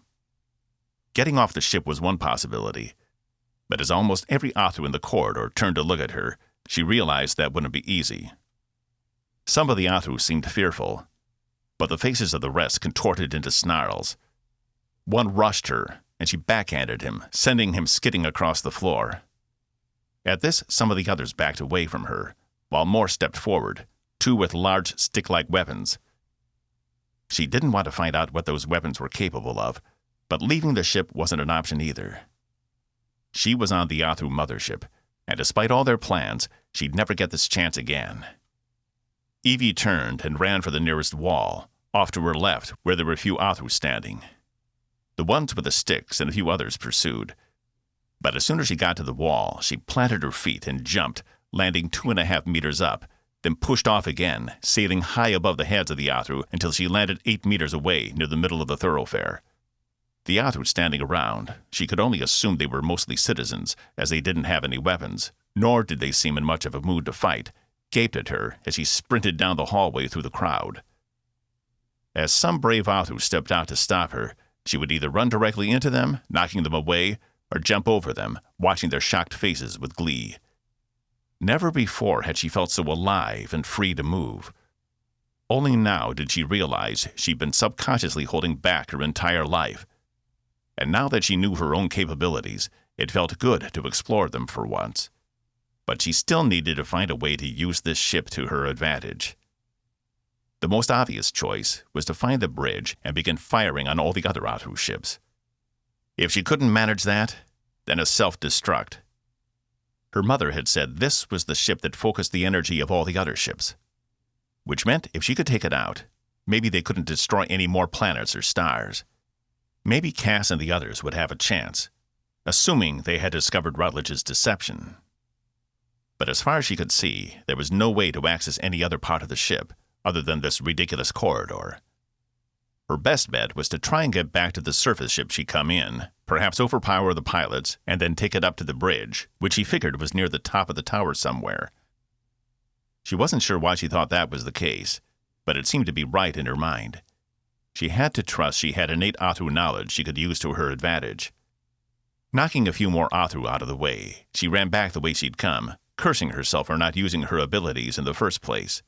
Getting off the ship was one possibility, but as almost every Athru in the corridor turned to look at her, she realized that wouldn't be easy. Some of the Athru seemed fearful, but the faces of the rest contorted into snarls. One rushed her, and she backhanded him, sending him skidding across the floor. At this, some of the others backed away from her, while more stepped forward, two with large stick-like weapons. She didn't want to find out what those weapons were capable of, but leaving the ship wasn't an option either. She was on the Athru mothership, and despite all their plans, she'd never get this chance again. Evie turned and ran for the nearest wall, off to her left, where there were a few Athru standing. The ones with the sticks and a few others pursued. But as soon as she got to the wall, she planted her feet and jumped, landing 2.5 meters up, then pushed off again, sailing high above the heads of the Athru until she landed 8 meters away near the middle of the thoroughfare. The Athru standing around, she could only assume they were mostly citizens, as they didn't have any weapons, nor did they seem in much of a mood to fight, gaped at her as she sprinted down the hallway through the crowd. As some brave Athru stepped out to stop her, she would either run directly into them, knocking them away, or jump over them, watching their shocked faces with glee. Never before had she felt so alive and free to move. Only now did she realize she'd been subconsciously holding back her entire life. And now that she knew her own capabilities, it felt good to explore them for once. But she still needed to find a way to use this ship to her advantage. The most obvious choice was to find the bridge and begin firing on all the other Athru ships. If she couldn't manage that, then a self-destruct. Her mother had said this was the ship that focused the energy of all the other ships, which meant if she could take it out, maybe they couldn't destroy any more planets or stars. Maybe Cass and the others would have a chance, assuming they had discovered Rutledge's deception. But as far as she could see, there was no way to access any other part of the ship other than this ridiculous corridor. Her best bet was to try and get back to the surface ship she'd come in, perhaps overpower the pilots, and then take it up to the bridge, which she figured was near the top of the tower somewhere, She wasn't sure why she thought that was the case, but it seemed to be right in her mind. She had to trust she had innate Athru knowledge she could use to her advantage. Knocking a few more Athru out of the way, she ran back the way she'd come, cursing herself for not using her abilities in the first place.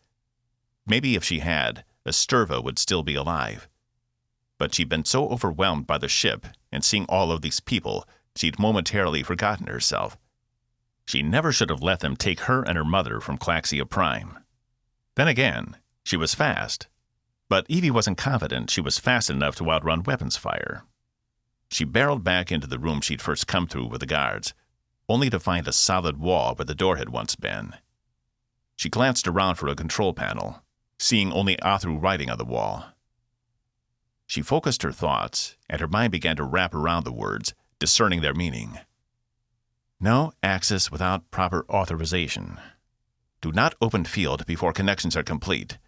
Maybe if she had, Esturva would still be alive. But she'd been so overwhelmed by the ship and seeing all of these people, she'd momentarily forgotten herself. She never should have let them take her and her mother from Claxia Prime. Then again, she was fast. But Evie wasn't confident she was fast enough to outrun weapons fire. She barreled back into the room she'd first come through with the guards, only to find a solid wall where the door had once been. She glanced around for a control panel, seeing only Athru writing on the wall. She focused her thoughts, and her mind began to wrap around the words, discerning their meaning. No access without proper authorization. Do not open field before connections are complete.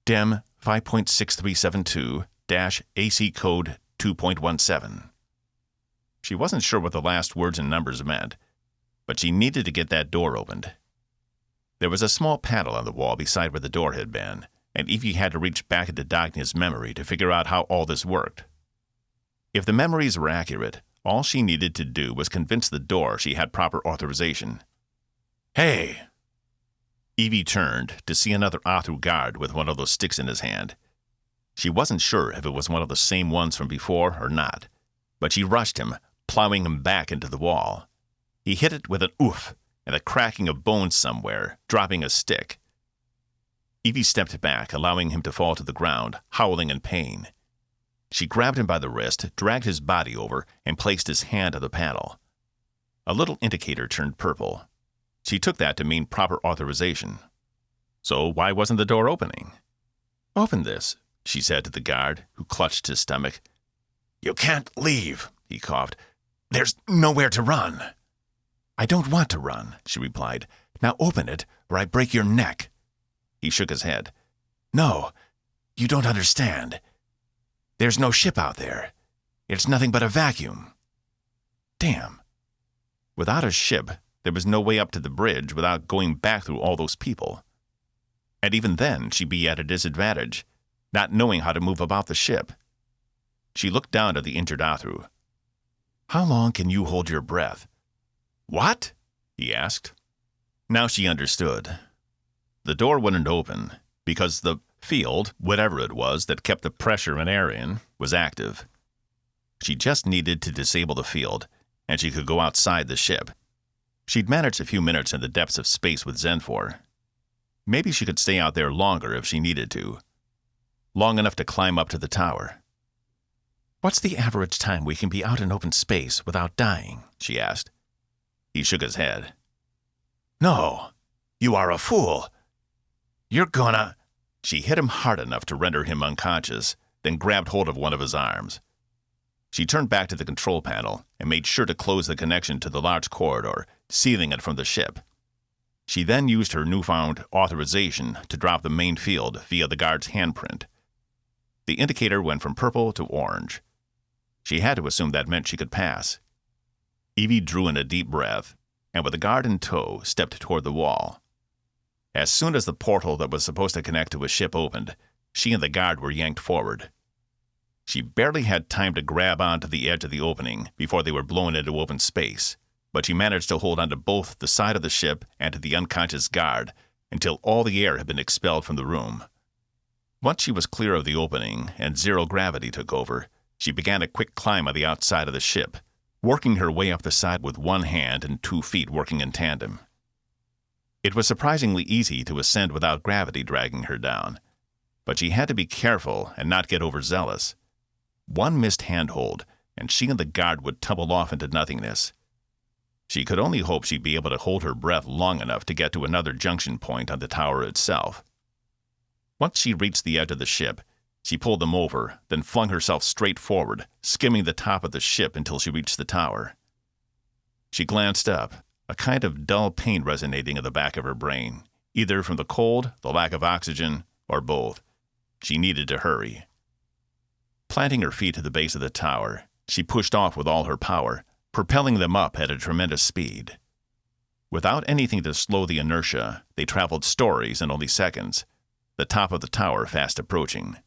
DEM 5.6372-AC code 2.17. She wasn't sure what the last words and numbers meant, but she needed to get that door opened. There was a small panel on the wall beside where the door had been, and Evie had to reach back into Dagny's memory to figure out how all this worked. If the memories were accurate, all she needed to do was convince the door she had proper authorization. Hey! Evie turned to see another Athru guard with one of those sticks in his hand. She wasn't sure if it was one of the same ones from before or not, but she rushed him, plowing him back into the wall. He hit it with an oof and a cracking of bones somewhere, dropping a stick. Evie stepped back, allowing him to fall to the ground, howling in pain. She grabbed him by the wrist, dragged his body over, and placed his hand on the panel. A little indicator turned purple. She took that to mean proper authorization. So why wasn't the door opening? Open this, she said to the guard, who clutched his stomach. You can't leave, he coughed. There's nowhere to run. I don't want to run, she replied. Now open it, or I break your neck. He shook his head. No, you don't understand. There's no ship out there. It's nothing but a vacuum. Damn. Without a ship, there was no way up to the bridge without going back through all those people. And even then, she'd be at a disadvantage, not knowing how to move about the ship. She looked down at the injured Athru. How long can you hold your breath? What? He asked. Now she understood. The door wouldn't open because the field, whatever it was that kept the pressure and air in, was active. She just needed to disable the field, and she could go outside the ship. She'd managed a few minutes in the depths of space with Zenfor. Maybe she could stay out there longer if she needed to. Long enough to climb up to the tower. What's the average time we can be out in open space without dying? She asked. He shook his head. No, you are a fool. You're gonna... She hit him hard enough to render him unconscious, then grabbed hold of one of his arms. She turned back to the control panel and made sure to close the connection to the large corridor, sealing it from the ship. She then used her newfound authorization to drop the main field via the guard's handprint. The indicator went from purple to orange. She had to assume that meant she could pass. Evie drew in a deep breath, and with the guard in tow, stepped toward the wall. As soon as the portal that was supposed to connect to a ship opened, she and the guard were yanked forward. She barely had time to grab onto the edge of the opening before they were blown into open space, but she managed to hold onto both the side of the ship and to the unconscious guard until all the air had been expelled from the room. Once she was clear of the opening and zero gravity took over, she began a quick climb on the outside of the ship, working her way up the side with one hand and 2 feet working in tandem. It was surprisingly easy to ascend without gravity dragging her down, but she had to be careful and not get overzealous. One missed handhold, and she and the guard would tumble off into nothingness. She could only hope she'd be able to hold her breath long enough to get to another junction point on the tower itself. Once she reached the edge of the ship, she pulled them over, then flung herself straight forward, skimming the top of the ship until she reached the tower. She glanced up, a kind of dull pain resonating in the back of her brain, either from the cold, the lack of oxygen, or both. She needed to hurry. Planting her feet at the base of the tower, she pushed off with all her power, propelling them up at a tremendous speed. Without anything to slow the inertia, they traveled stories in only seconds, the top of the tower fast approaching.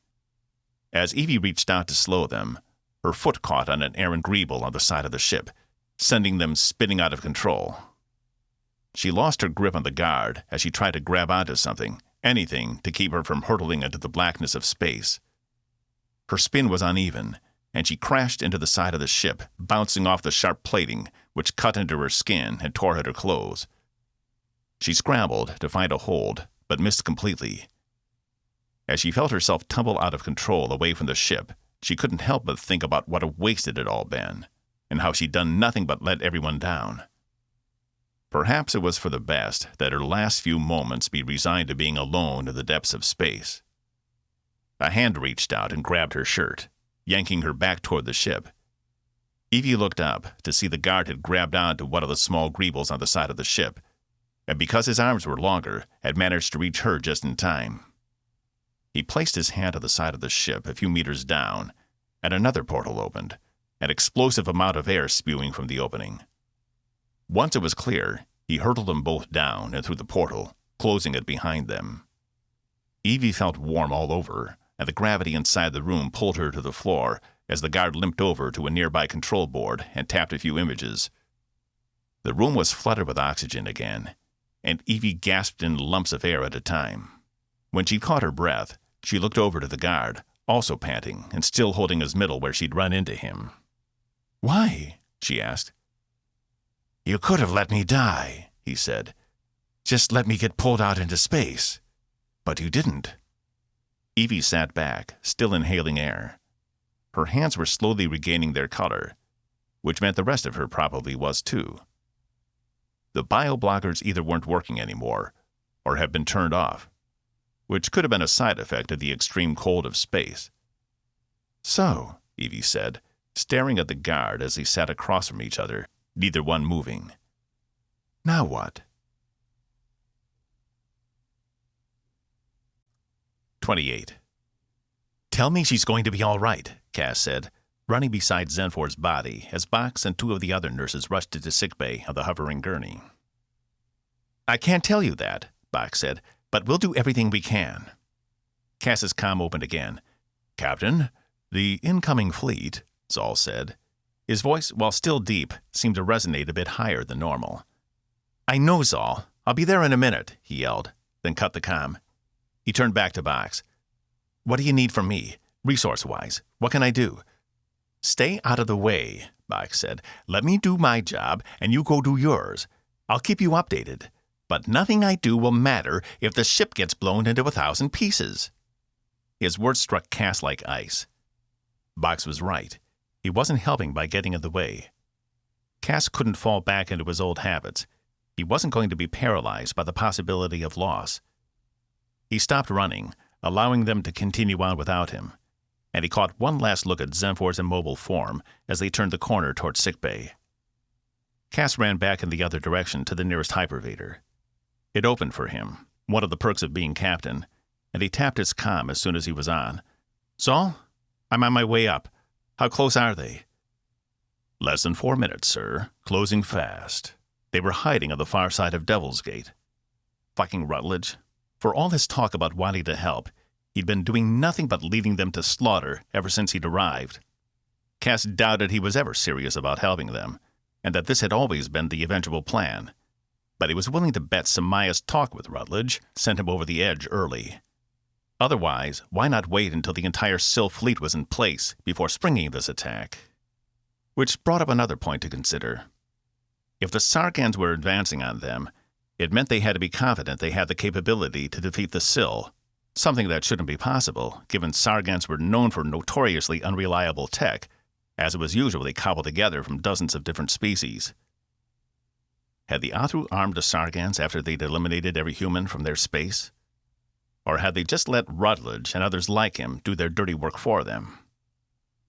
As Evie reached out to slow them, her foot caught on an errant greeble on the side of the ship, sending them spinning out of control. She lost her grip on the guard as she tried to grab onto something, anything to keep her from hurtling into the blackness of space. Her spin was uneven, and she crashed into the side of the ship, bouncing off the sharp plating, which cut into her skin and tore at her clothes. She scrambled to find a hold, but missed completely. As she felt herself tumble out of control away from the ship, she couldn't help but think about what a waste it had all been, and how she'd done nothing but let everyone down. Perhaps it was for the best that her last few moments be resigned to being alone in the depths of space. A hand reached out and grabbed her shirt, yanking her back toward the ship. Evie looked up to see the guard had grabbed onto one of the small greebles on the side of the ship, and because his arms were longer, had managed to reach her just in time. He placed his hand on the side of the ship a few meters down, and another portal opened, an explosive amount of air spewing from the opening. Once it was clear, he hurtled them both down and through the portal, closing it behind them. Evie felt warm all over, and the gravity inside the room pulled her to the floor as the guard limped over to a nearby control board and tapped a few images. The room was flooded with oxygen again, and Evie gasped in lumps of air at a time. When she caught her breath, she looked over to the guard, also panting and still holding his middle where she'd run into him. "Why?" she asked. "You could have let me die," he said. "Just let me get pulled out into space. But you didn't." Evie sat back, still inhaling air. Her hands were slowly regaining their color, which meant the rest of her probably was too. The bioblockers either weren't working anymore, or had been turned off, which could have been a side effect of the extreme cold of space. "So," Evie said, staring at the guard as they sat across from each other, neither one moving. "Now what?" 28. "Tell me she's going to be all right," Cass said, running beside Zenfor's body as Box and two of the other nurses rushed into sickbay of the hovering gurney. "I can't tell you that," Box said, "but we'll do everything we can." Cass's comm opened again. "Captain, the incoming fleet," Zal said. His voice, while still deep, seemed to resonate a bit higher than normal. "I know, Zal. I'll be there in a minute," he yelled, then cut the comm. He turned back to Box. "What do you need from me, resource-wise? What can I do?" "Stay out of the way," Box said. "Let me do my job, and you go do yours. I'll keep you updated. But nothing I do will matter if the ship gets blown into 1,000 pieces." His words struck Cass like ice. Box was right. He wasn't helping by getting in the way. Cass couldn't fall back into his old habits. He wasn't going to be paralyzed by the possibility of loss. He stopped running, allowing them to continue on without him, and he caught one last look at Zenfor's immobile form as they turned the corner toward sickbay. Cass ran back in the other direction to the nearest hypervator. It opened for him, one of the perks of being captain, and he tapped his comm as soon as he was on. "Zal, I'm on my way up. How close are they?" "Less than 4 minutes, sir. Closing fast." They were hiding on the far side of Devil's Gate. Fucking Rutledge. For all his talk about wanting to help, he'd been doing nothing but leading them to slaughter ever since he'd arrived. Cass doubted he was ever serious about helping them, and that this had always been the eventual plan. But he was willing to bet Samaya's talk with Rutledge sent him over the edge early. Otherwise, why not wait until the entire Syl fleet was in place before springing this attack? Which brought up another point to consider. If the Sargans were advancing on them, it meant they had to be confident they had the capability to defeat the Syl, something that shouldn't be possible, given Sargans were known for notoriously unreliable tech, as it was usually cobbled together from dozens of different species. Had the Athru armed the Sargans after they'd eliminated every human from their space? Or had they just let Rutledge and others like him do their dirty work for them?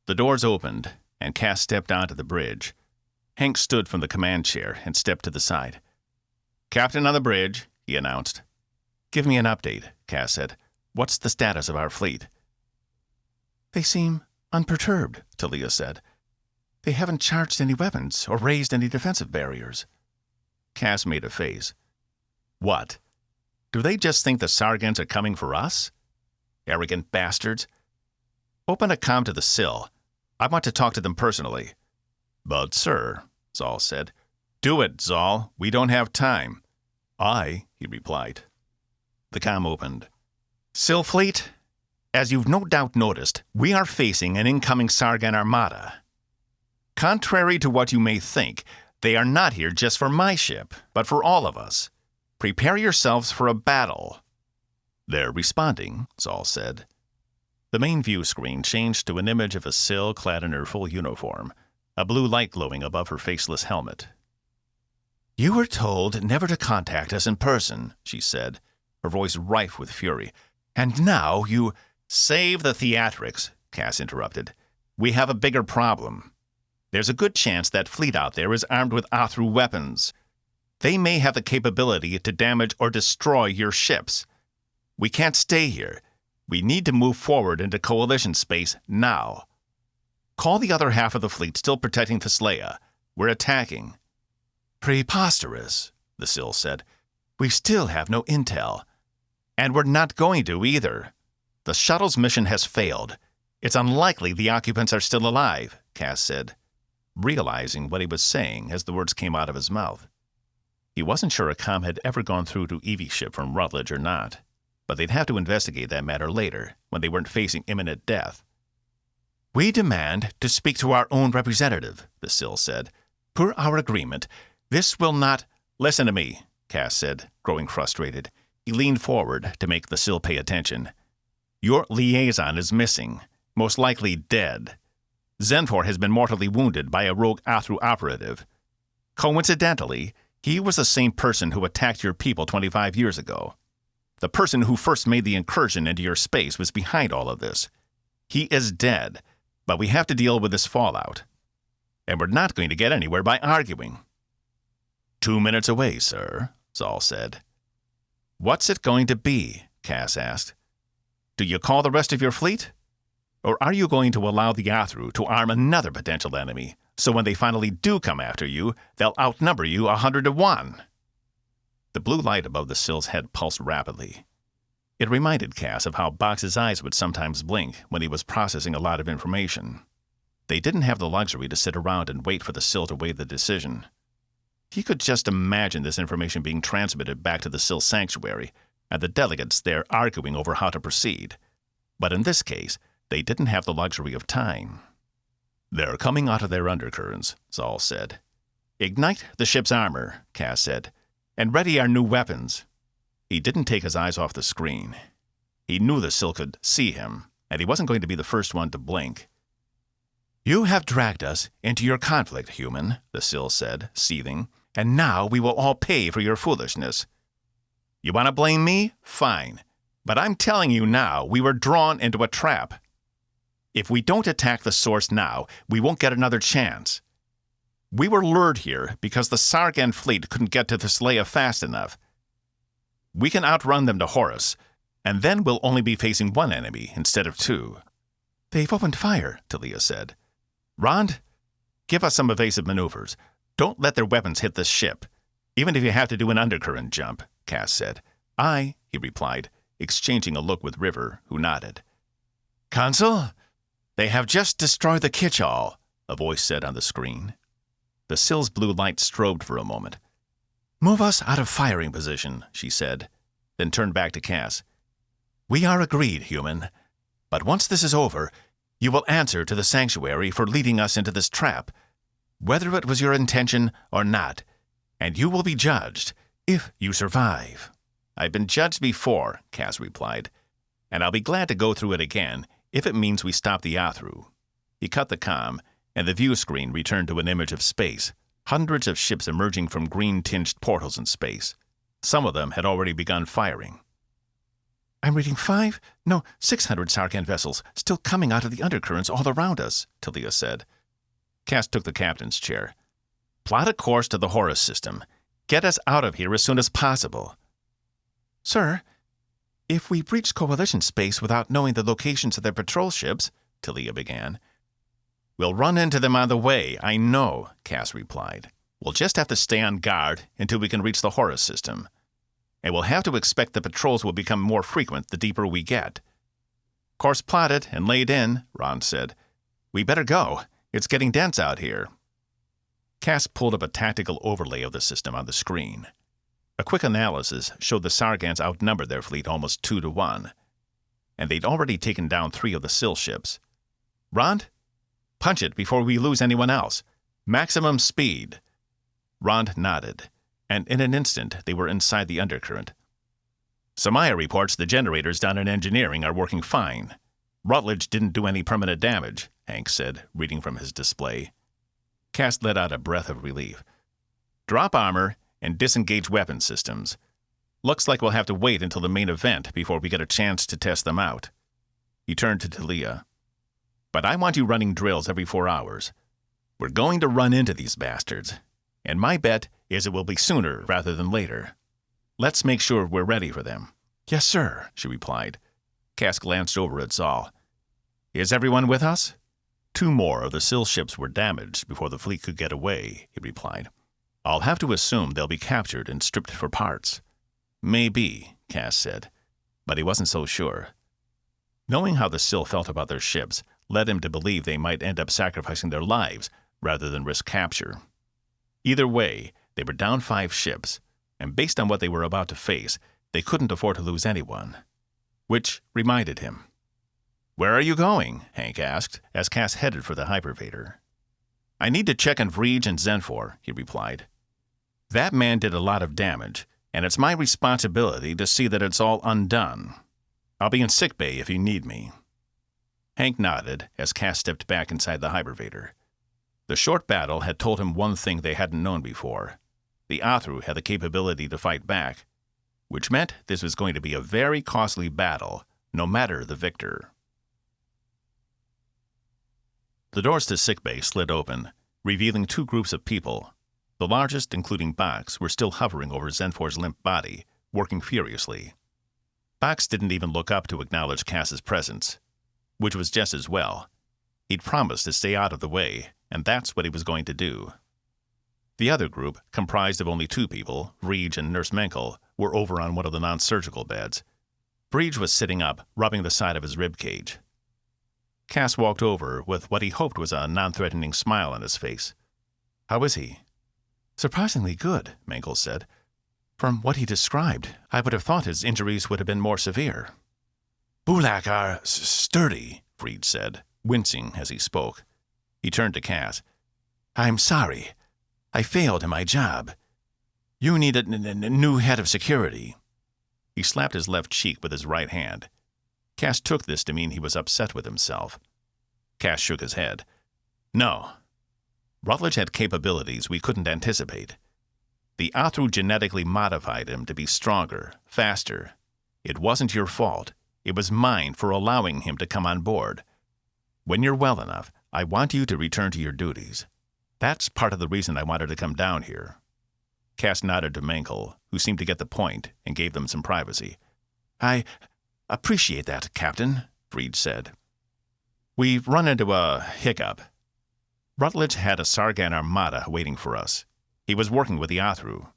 The doors opened, and Cass stepped onto the bridge. Hank stood from the command chair and stepped to the side. "Captain on the bridge," he announced. "Give me an update," Cass said. "What's the status of our fleet?" "They seem unperturbed," Talia said. "They haven't charged any weapons or raised any defensive barriers." Cass made a face. What? Do they just think the Sargans are coming for us? Arrogant bastards. Open a comm to the Sill. I want to talk to them personally. But, sir, Zal said. Do it, Zal. We don't have time. Aye, he replied. The comm opened. Sill Fleet, as you've no doubt noticed, we are facing an incoming Sargan armada. Contrary to what you may think, they are not here just for my ship, but for all of us. Prepare yourselves for a battle. They're responding, Zal said. The main view screen changed to an image of a Sill clad in her full uniform, a blue light glowing above her faceless helmet. You were told never to contact us in person, she said, her voice rife with fury. And now you— Save the theatrics, Cass interrupted. We have a bigger problem. There's a good chance that fleet out there is armed with Athru weapons. They may have the capability to damage or destroy your ships. We can't stay here. We need to move forward into Coalition space now. Call the other half of the fleet still protecting Thesleia. We're attacking. Preposterous, the Sill said. We still have no intel. And we're not going to either. The shuttle's mission has failed. It's unlikely the occupants are still alive, Cass said, realizing what he was saying as the words came out of his mouth. He wasn't sure a comm had ever gone through to Evie's ship from Rutledge or not, but they'd have to investigate that matter later, when they weren't facing imminent death. We demand to speak to our own representative, the Sill said. Per our agreement, this will not— Listen to me, Cass said, growing frustrated. He leaned forward to make the Sill pay attention. Your liaison is missing, most likely dead. Zenfor has been mortally wounded by a rogue Athru operative. Coincidentally, he was the same person who attacked your people 25 years ago. The person who first made the incursion into your space was behind all of this. He is dead, but we have to deal with this fallout. And we're not going to get anywhere by arguing. 2 minutes away, sir, Zal said. What's it going to be? Cass asked. Do you call the rest of your fleet? Or are you going to allow the Athru to arm another potential enemy, so when they finally do come after you, they'll outnumber you 100 to 1? The blue light above the Sill's head pulsed rapidly. It reminded Cass of how Box's eyes would sometimes blink when he was processing a lot of information. They didn't have the luxury to sit around and wait for the Sill to weigh the decision. He could just imagine this information being transmitted back to the Sill sanctuary, and the delegates there arguing over how to proceed. But in this case, they didn't have the luxury of time. They're coming out of their undercurrents, Zal said. Ignite the ship's armor, Cass said, and ready our new weapons. He didn't take his eyes off the screen. He knew the Sill could see him, and he wasn't going to be the first one to blink. You have dragged us into your conflict, human, the Sill said, seething, and now we will all pay for your foolishness. You want to blame me? Fine. But I'm telling you now, we were drawn into a trap. If we don't attack the source now, we won't get another chance. We were lured here because the Sargan fleet couldn't get to Thesleia fast enough. We can outrun them to Horus, and then we'll only be facing one enemy instead of two. They've opened fire, Talia said. Rond, give us some evasive maneuvers. Don't let their weapons hit the ship, even if you have to do an undercurrent jump, Cass said. Aye, he replied, exchanging a look with River, who nodded. Consul, they have just destroyed the Kitchall, a voice said on the screen. The Sill's blue light strobed for a moment. Move us out of firing position, she said, then turned back to Cass. We are agreed, human. But once this is over, you will answer to the sanctuary for leading us into this trap, whether it was your intention or not, and you will be judged if you survive. I've been judged before, Cass replied, and I'll be glad to go through it again if it means we stop the Athru. He cut the comm, and the view screen returned to an image of space, hundreds of ships emerging from green-tinged portals in space. Some of them had already begun firing. I'm reading 600 Sargan vessels still coming out of the undercurrents all around us, Talia said. Cass took the captain's chair. Plot a course to the Horus system. Get us out of here as soon as possible. Sir, if we breach Coalition space without knowing the locations of their patrol ships, Talia began. We'll run into them on the way, I know, Cass replied. We'll just have to stay on guard until we can reach the Horus system. And we'll have to expect the patrols will become more frequent the deeper we get. Course plotted and laid in, Ron said. We better go. It's getting dense out here. Cass pulled up a tactical overlay of the system on the screen. A quick analysis showed the Sargans outnumbered their fleet almost 2-1, and they'd already taken down 3 of the Sill ships. Rond, punch it before we lose anyone else. Maximum speed. Rond nodded, and in an instant they were inside the undercurrent. Samaya reports the generators down in engineering are working fine. Rutledge didn't do any permanent damage, Hank said, reading from his display. Cass let out a breath of relief. Drop armor and disengage weapon systems. Looks like we'll have to wait until the main event before we get a chance to test them out. He turned to Talia. But I want you running drills every 4 hours. We're going to run into these bastards, and my bet is it will be sooner rather than later. Let's make sure we're ready for them. Yes, sir, she replied. Cass glanced over at Zal. Is everyone with us? 2 more of the Sill ships were damaged before the fleet could get away, he replied. I'll have to assume they'll be captured and stripped for parts. Maybe, Cass said, but he wasn't so sure. Knowing how the Sill felt about their ships led him to believe they might end up sacrificing their lives rather than risk capture. Either way, they were down 5 ships, and based on what they were about to face, they couldn't afford to lose anyone. Which reminded him. Where are you going? Hank asked, as Cass headed for the hypervator. I need to check on Vrij and Zenfor, he replied. That man did a lot of damage, and it's my responsibility to see that it's all undone. I'll be in sickbay if you need me. Hank nodded as Cass stepped back inside the hypervator. The short battle had told him one thing they hadn't known before. The Athru had the capability to fight back, which meant this was going to be a very costly battle, no matter the victor. The doors to sickbay slid open, revealing 2 groups of people. The largest, including Box, were still hovering over Zenfor's limp body, working furiously. Box didn't even look up to acknowledge Cass's presence, which was just as well. He'd promised to stay out of the way, and that's what he was going to do. The other group, comprised of only 2 people, Vrij and Nurse Menkel, were over on one of the non-surgical beds. Vrij was sitting up, rubbing the side of his rib cage. Cass walked over with what he hoped was a non-threatening smile on his face. How is he? Surprisingly good, Menkel said. From what he described, I would have thought his injuries would have been more severe. Bulak are sturdy, Vrij said, wincing as he spoke. He turned to Cass. I'm sorry. I failed in my job. You need a new head of security. He slapped his left cheek with his right hand. Cass took this to mean he was upset with himself. Cass shook his head. No. Rutledge had capabilities we couldn't anticipate. The Athru genetically modified him to be stronger, faster. It wasn't your fault. It was mine for allowing him to come on board. When you're well enough, I want you to return to your duties. That's part of the reason I wanted to come down here. Cass nodded to Menkel, who seemed to get the point and gave them some privacy. I appreciate that, Captain, Vrij said. We've run into a hiccup. Rutledge had a Sargan armada waiting for us. He was working with the Athru.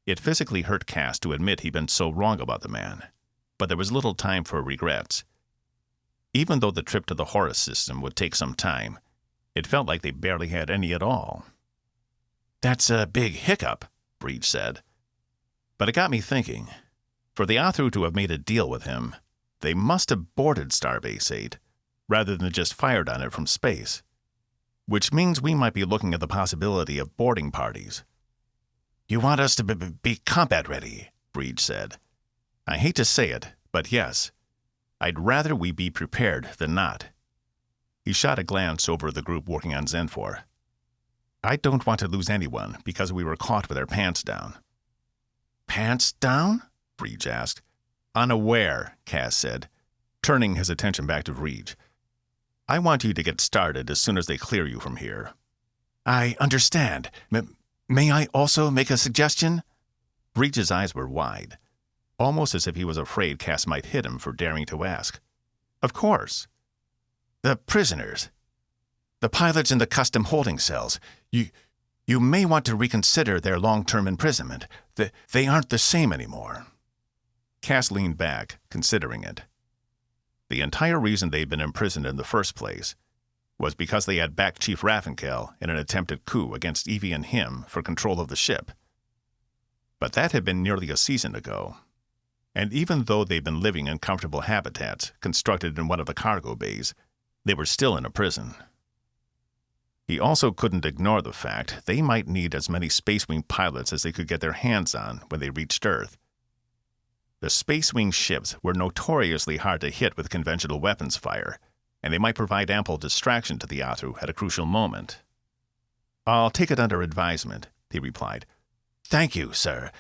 It physically hurt Cass to admit he'd been so wrong about the man, but there was little time for regrets. Even though the trip to the Horus system would take some time, it felt like they barely had any at all. That's a big hiccup, Vrij said. But it got me thinking. For the Athru to have made a deal with him, they must have boarded Starbase 8, rather than just fired on it from space. Which means we might be looking at the possibility of boarding parties. You want us to be combat ready, Vrij said. I hate to say it, but yes. I'd rather we be prepared than not. He shot a glance over the group working on Zenfor. I don't want to lose anyone because we were caught with our pants down. Pants down? Vrij asked. Unaware, Cass said, turning his attention back to Vrij. I want you to get started as soon as they clear you from here. I understand. May I also make a suggestion? Vrij's eyes were wide, almost as if he was afraid Cass might hit him for daring to ask. Of course. The prisoners. The pilots in the custom holding cells. You may want to reconsider their long-term imprisonment. They aren't the same anymore." Cass leaned back, considering it. The entire reason they'd been imprisoned in the first place was because they had backed Chief Raffinkel in an attempted coup against Evie and him for control of the ship. But that had been nearly a season ago, and even though they'd been living in comfortable habitats constructed in one of the cargo bays, they were still in a prison. He also couldn't ignore the fact they might need as many Space Wing pilots as they could get their hands on when they reached Earth. The Space Wing ships were notoriously hard to hit with conventional weapons fire, and they might provide ample distraction to the Athru at a crucial moment. "I'll take it under advisement," he replied. "Thank you, sir.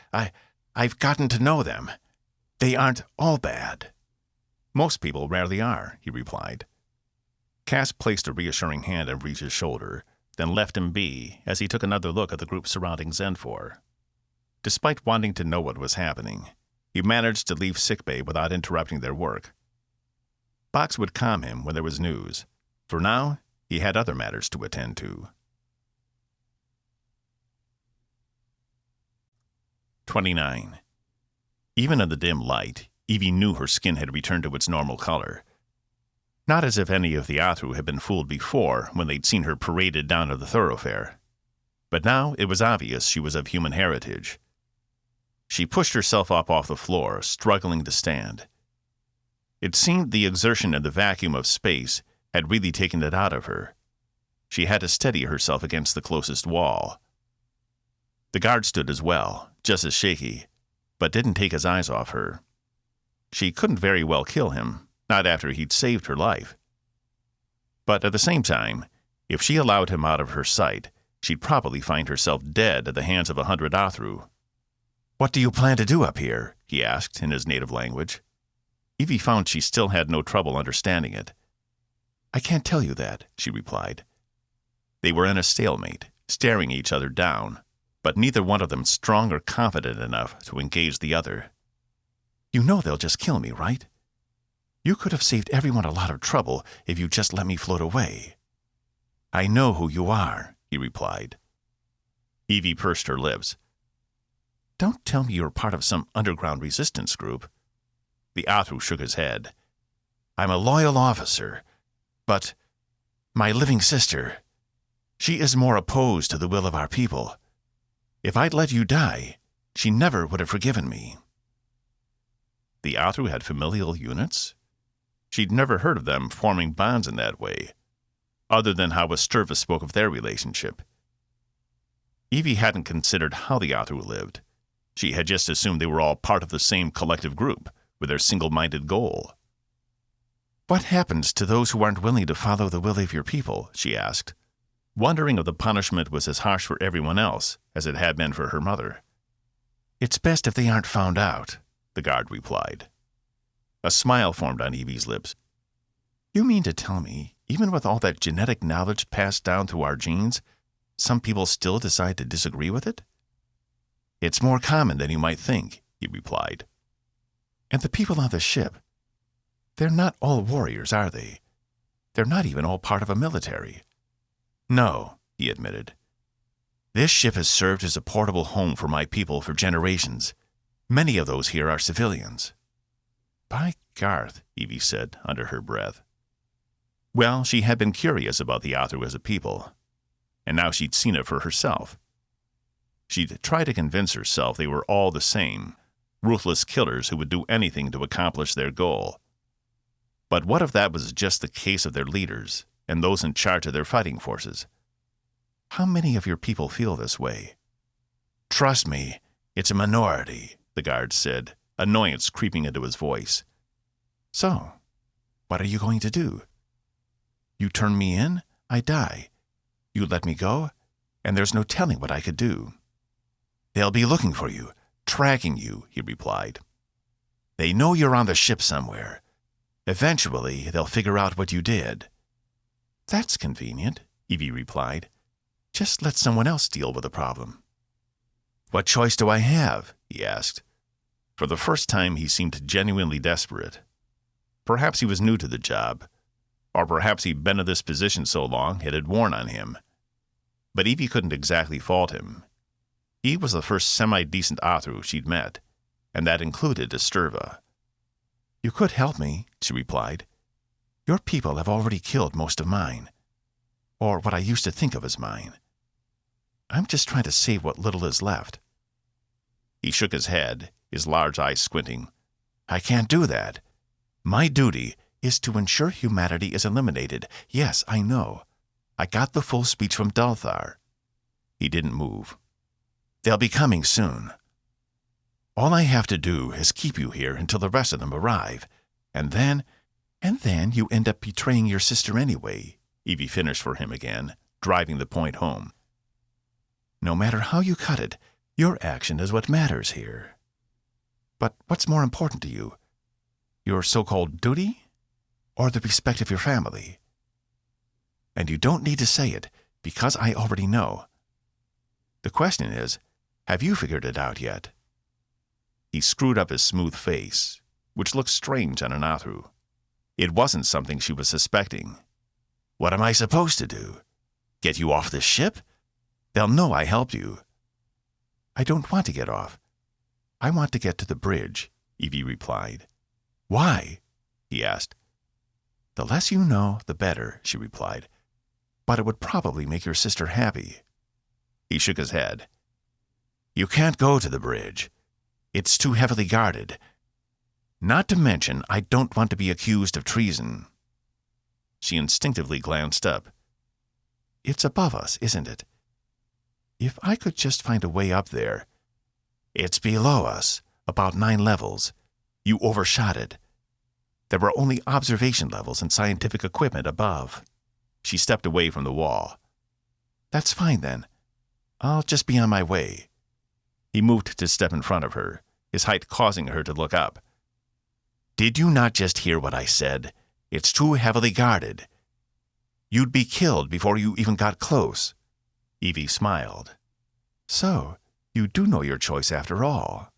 I've gotten to know them. They aren't all bad." "Most people rarely are," he replied. Cass placed a reassuring hand on Reach's shoulder, then left him be as he took another look at the group surrounding Zenfor. Despite wanting to know what was happening, he managed to leave sickbay without interrupting their work. Box would calm him when there was news. For now, he had other matters to attend to. 29. Even in the dim light, Evie knew her skin had returned to its normal color. Not as if any of the Athru had been fooled before when they'd seen her paraded down to the thoroughfare. But now it was obvious she was of human heritage. She pushed herself up off the floor, struggling to stand. It seemed the exertion and the vacuum of space had really taken it out of her. She had to steady herself against the closest wall. The guard stood as well, just as shaky, but didn't take his eyes off her. She couldn't very well kill him, not after he'd saved her life. But at the same time, if she allowed him out of her sight, she'd probably find herself dead at the hands of 100 Athru. "What do you plan to do up here?" he asked in his native language. Evie found she still had no trouble understanding it. "I can't tell you that," she replied. They were in a stalemate, staring each other down, but neither one of them strong or confident enough to engage the other. "You know they'll just kill me, right? You could have saved everyone a lot of trouble if you just let me float away." "I know who you are," he replied. Evie pursed her lips. "Don't tell me you're part of some underground resistance group." The Athru shook his head. "I'm a loyal officer, but my living sister, she is more opposed to the will of our people. If I'd let you die, she never would have forgiven me." The Athru had familial units? She'd never heard of them forming bonds in that way, other than how Sturvis spoke of their relationship. Evie hadn't considered how the Athru lived. She had just assumed they were all part of the same collective group, with their single-minded goal. "What happens to those who aren't willing to follow the will of your people?" she asked, wondering if the punishment was as harsh for everyone else as it had been for her mother. "It's best if they aren't found out," the guard replied. A smile formed on Evie's lips. "You mean to tell me, even with all that genetic knowledge passed down through our genes, some people still decide to disagree with it?" "It's more common than you might think," he replied. "And the people on the ship, they're not all warriors, are they? They're not even all part of a military." "No," he admitted. "This ship has served as a portable home for my people for generations. Many of those here are civilians." "By Garth," Evie said under her breath. Well, she had been curious about the Athru as a people, and now she'd seen it for herself. She'd tried to convince herself they were all the same, ruthless killers who would do anything to accomplish their goal. But what if that was just the case of their leaders and those in charge of their fighting forces? "How many of your people feel this way?" "Trust me, it's a minority," the guard said, annoyance creeping into his voice. "So, what are you going to do? You turn me in, I die. You let me go, and there's no telling what I could do." "They'll be looking for you, tracking you," he replied. "They know you're on the ship somewhere. Eventually, they'll figure out what you did." "That's convenient," Evie replied. "Just let someone else deal with the problem." "What choice do I have?" he asked. For the first time, he seemed genuinely desperate. Perhaps he was new to the job, or perhaps he'd been in this position so long it had worn on him. But Evie couldn't exactly fault him. He was the first semi-decent Athru she'd met, and that included Esturva. "You could help me," she replied. "Your people have already killed most of mine, or what I used to think of as mine. I'm just trying to save what little is left." He shook his head, his large eyes squinting. "I can't do that. My duty is to ensure humanity is eliminated. Yes, I know. I got the full speech from Dalthar." He didn't move. "They'll be coming soon. All I have to do is keep you here until the rest of them arrive, and then you end up betraying your sister anyway," Evie finished for him again, driving the point home. "No matter how you cut it, your action is what matters here. But what's more important to you? Your so-called duty, or the respect of your family? And you don't need to say it, because I already know. The question is, have you figured it out yet?" He screwed up his smooth face, which looked strange on an Athru. It wasn't something she was suspecting. "What am I supposed to do? Get you off the ship? They'll know I helped you." "I don't want to get off. I want to get to the bridge," Evie replied. "Why?" he asked. "The less you know, the better," she replied. "But it would probably make your sister happy." He shook his head. "You can't go to the bridge. It's too heavily guarded. Not to mention, I don't want to be accused of treason." She instinctively glanced up. "It's above us, isn't it? If I could just find a way up there." "It's below us, about 9 levels. You overshot it. There were only observation levels and scientific equipment above." She stepped away from the wall. "That's fine, then. I'll just be on my way." He moved to step in front of her, his height causing her to look up. "Did you not just hear what I said? It's too heavily guarded. You'd be killed before you even got close." Evie smiled. "So, you do know your choice after all."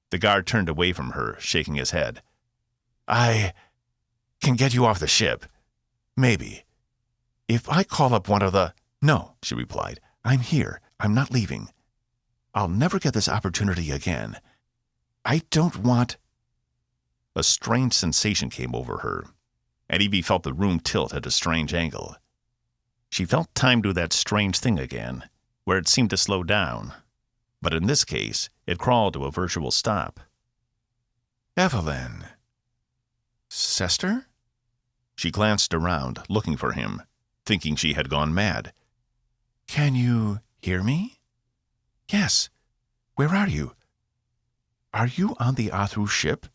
The guard turned away from her, shaking his head. "I can get you off the ship. Maybe. If I call up one of the—" "No," she replied. "I'm here. I'm not leaving. I'll never get this opportunity again. I don't want—" A strange sensation came over her, and Evie felt the room tilt at a strange angle. She felt time do that strange thing again, where it seemed to slow down. But in this case, it crawled to a virtual stop. "Evelyn. Sesster?" She glanced around, looking for him, thinking she had gone mad. "Can you hear me?" "Yes. Where are you? Are you on the Athru ship?"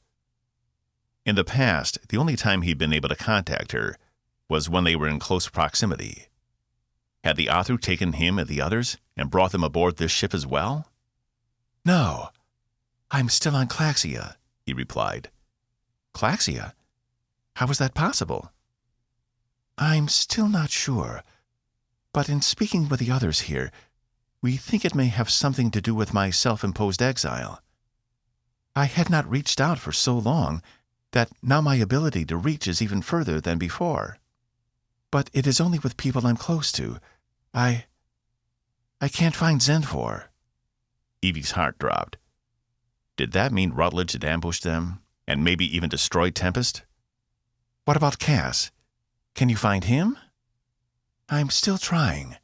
In the past, the only time he'd been able to contact her was when they were in close proximity. Had the Athru taken him and the others and brought them aboard this ship as well? "No. I'm still on Claxia," he replied. "Claxia? How is that possible?" "I'm still not sure, but in speaking with the others here, we think it may have something to do with my self-imposed exile. I had not reached out for so long that now my ability to reach is even further than before. But it is only with people I'm close to. I can't find Zenfor." Evie's heart dropped. Did that mean Rutledge had ambushed them, and maybe even destroyed Tempest? "What about Cass? Can you find him?" "I'm still trying,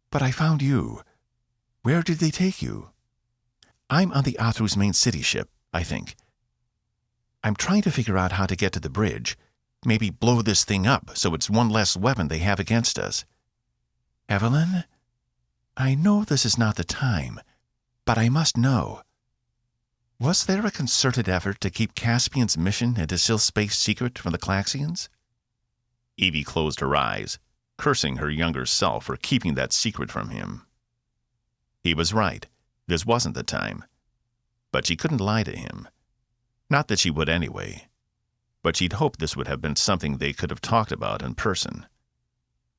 but I found you. Where did they take you?" "I'm on the Athru's main city ship, I think. I'm trying to figure out how to get to the bridge, maybe blow this thing up so it's one less weapon they have against us. Evelyn, I know this is not the time, but I must know. Was there a concerted effort to keep Caspian's mission into Sil space secret from the Claxians?" Evie closed her eyes, cursing her younger self for keeping that secret from him. He was right. This wasn't the time. But she couldn't lie to him. Not that she would anyway. But she'd hoped this would have been something they could have talked about in person.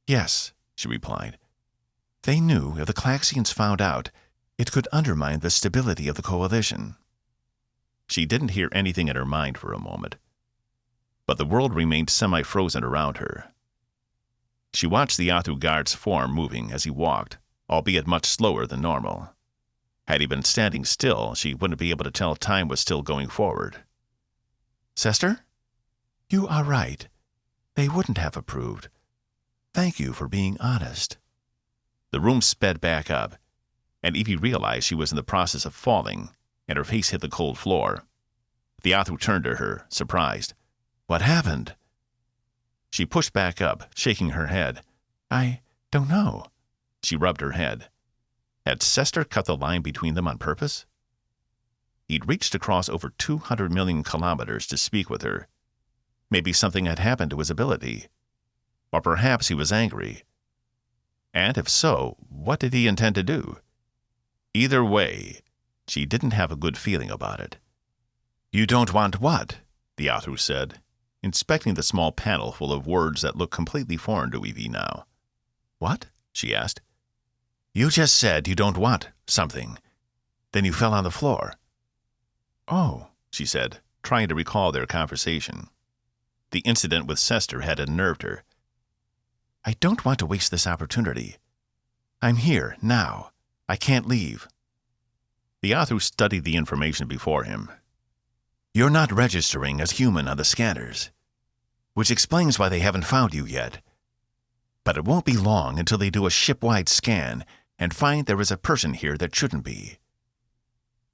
"Yes," she replied. "They knew if the Claxians found out, it could undermine the stability of the coalition." She didn't hear anything in her mind for a moment. But the world remained semi-frozen around her. She watched the Athru guard's form moving as he walked, albeit much slower than normal. Had he been standing still, she wouldn't be able to tell time was still going forward. Sesster? You are right. They wouldn't have approved. Thank you for being honest. The room sped back up, and Evie realized she was in the process of falling, and her face hit the cold floor. The Athru turned to her, surprised. What happened? She pushed back up, shaking her head. I don't know. She rubbed her head. Had Sesster cut the line between them on purpose? He'd reached across over 200 million kilometers to speak with her. Maybe something had happened to his ability. Or perhaps he was angry. And if so, what did he intend to do? Either way, she didn't have a good feeling about it. You don't want what? The Athru said, inspecting the small panel full of words that looked completely foreign to Evie now. What? She asked. You just said you don't want something. Then you fell on the floor. Oh, she said, trying to recall their conversation. The incident with Sesster had unnerved her. I don't want to waste this opportunity. I'm here, now. I can't leave. The Athru studied the information before him. You're not registering as human on the scanners, which explains why they haven't found you yet. But it won't be long until they do a ship-wide scan and find there is a person here that shouldn't be.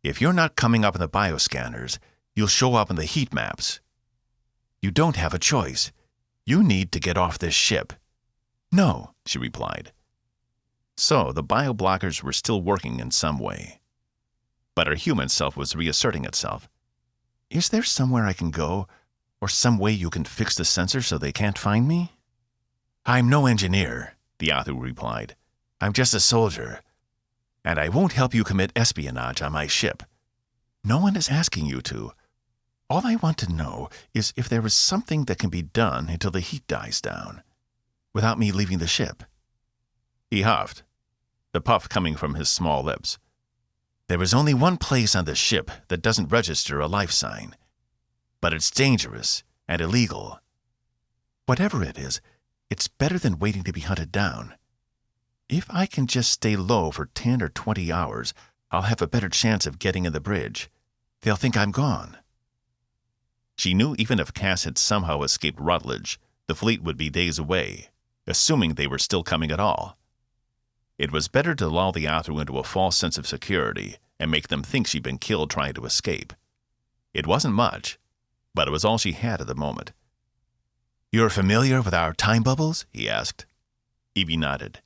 If you're not coming up in the bioscanners, you'll show up in the heat maps. You don't have a choice. You need to get off this ship. No, she replied. So the bioblockers were still working in some way. But her human self was reasserting itself. Is there somewhere I can go, or some way you can fix the sensor so they can't find me? I'm no engineer, the Athru replied. I'm just a soldier, and I won't help you commit espionage on my ship. No one is asking you to. All I want to know is if there is something that can be done until the heat dies down, without me leaving the ship. He huffed, the puff coming from his small lips. There is only one place on the ship that doesn't register a life sign, but it's dangerous and illegal. Whatever it is, it's better than waiting to be hunted down. If I can just stay low for 10 or 20 hours, I'll have a better chance of getting in the bridge. They'll think I'm gone. She knew even if Cass had somehow escaped Rutledge, the fleet would be days away, assuming they were still coming at all. It was better to lull the Athru into a false sense of security and make them think she'd been killed trying to escape. It wasn't much, but it was all she had at the moment. You're familiar with our time bubbles? He asked. Evie nodded.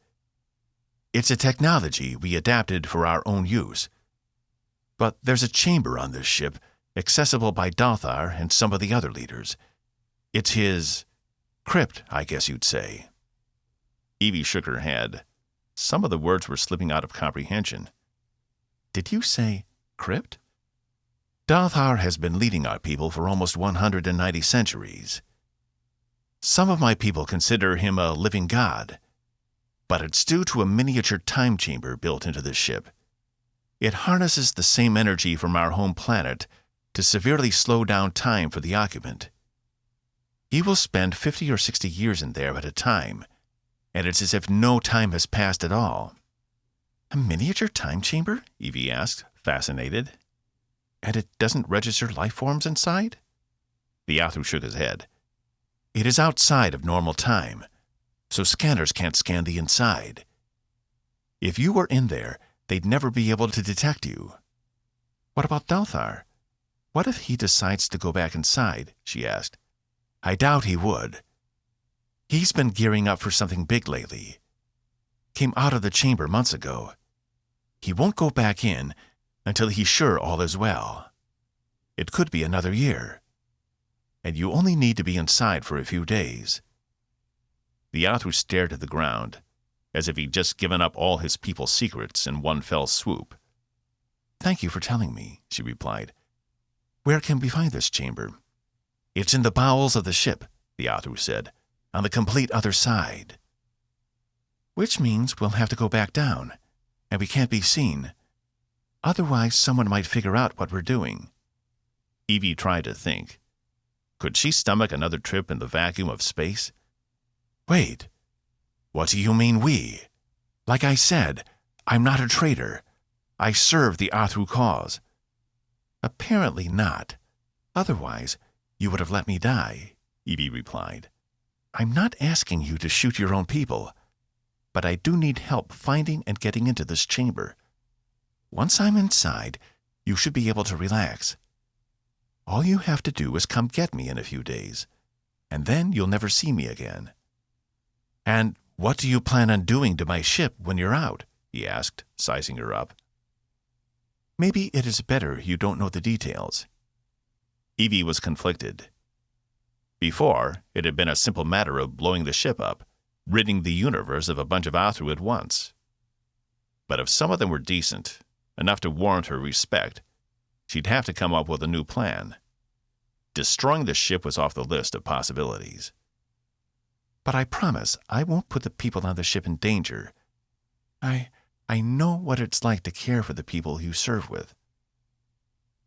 It's a technology we adapted for our own use. But there's a chamber on this ship, accessible by Dalthar and some of the other leaders. It's his crypt, I guess you'd say. Evie shook her head. Some of the words were slipping out of comprehension. Did you say crypt? Dalthar has been leading our people for almost 190 centuries. Some of my people consider him a living god, but it's due to a miniature time chamber built into the ship. It harnesses the same energy from our home planet to severely slow down time for the occupant. He will spend 50 or 60 years in there at a time, and it's as if no time has passed at all. A miniature time chamber? Evie asked, fascinated. And it doesn't register life forms inside? The Athru shook his head. It is outside of normal time, so scanners can't scan the inside. If you were in there, they'd never be able to detect you. What about Dalthar? What if he decides to go back inside? She asked. I doubt he would. He's been gearing up for something big lately. Came out of the chamber months ago. He won't go back in until he's sure all is well. It could be another year. And you only need to be inside for a few days. The Athru stared at the ground, as if he'd just given up all his people's secrets in one fell swoop. Thank you for telling me, she replied. Where can we find this chamber? It's in the bowels of the ship, the Athru said, on the complete other side. Which means we'll have to go back down, and we can't be seen. Otherwise, someone might figure out what we're doing. Evie tried to think. Could she stomach another trip in the vacuum of space? Wait, What do you mean, we? Like I said, I'm not a traitor. I serve the Athru cause. Apparently not. Otherwise, you would have let me die, Evie replied. I'm not asking you to shoot your own people, but I do need help finding and getting into this chamber. Once I'm inside, you should be able to relax. All you have to do is come get me in a few days, and then you'll never see me again. And what do you plan on doing to my ship when you're out? He asked, sizing her up. Maybe it is better you don't know the details. Evie was conflicted. Before, it had been a simple matter of blowing the ship up, ridding the universe of a bunch of Athru at once. But if some of them were decent, enough to warrant her respect, she'd have to come up with a new plan. Destroying the ship was off the list of possibilities. But I promise I won't put the people on the ship in danger. I know what it's like to care for the people you serve with.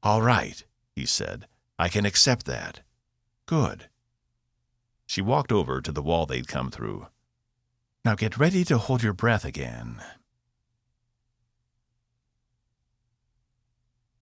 All right, he said. I can accept that. Good. She walked over to the wall they'd come through. Now get ready to hold your breath again.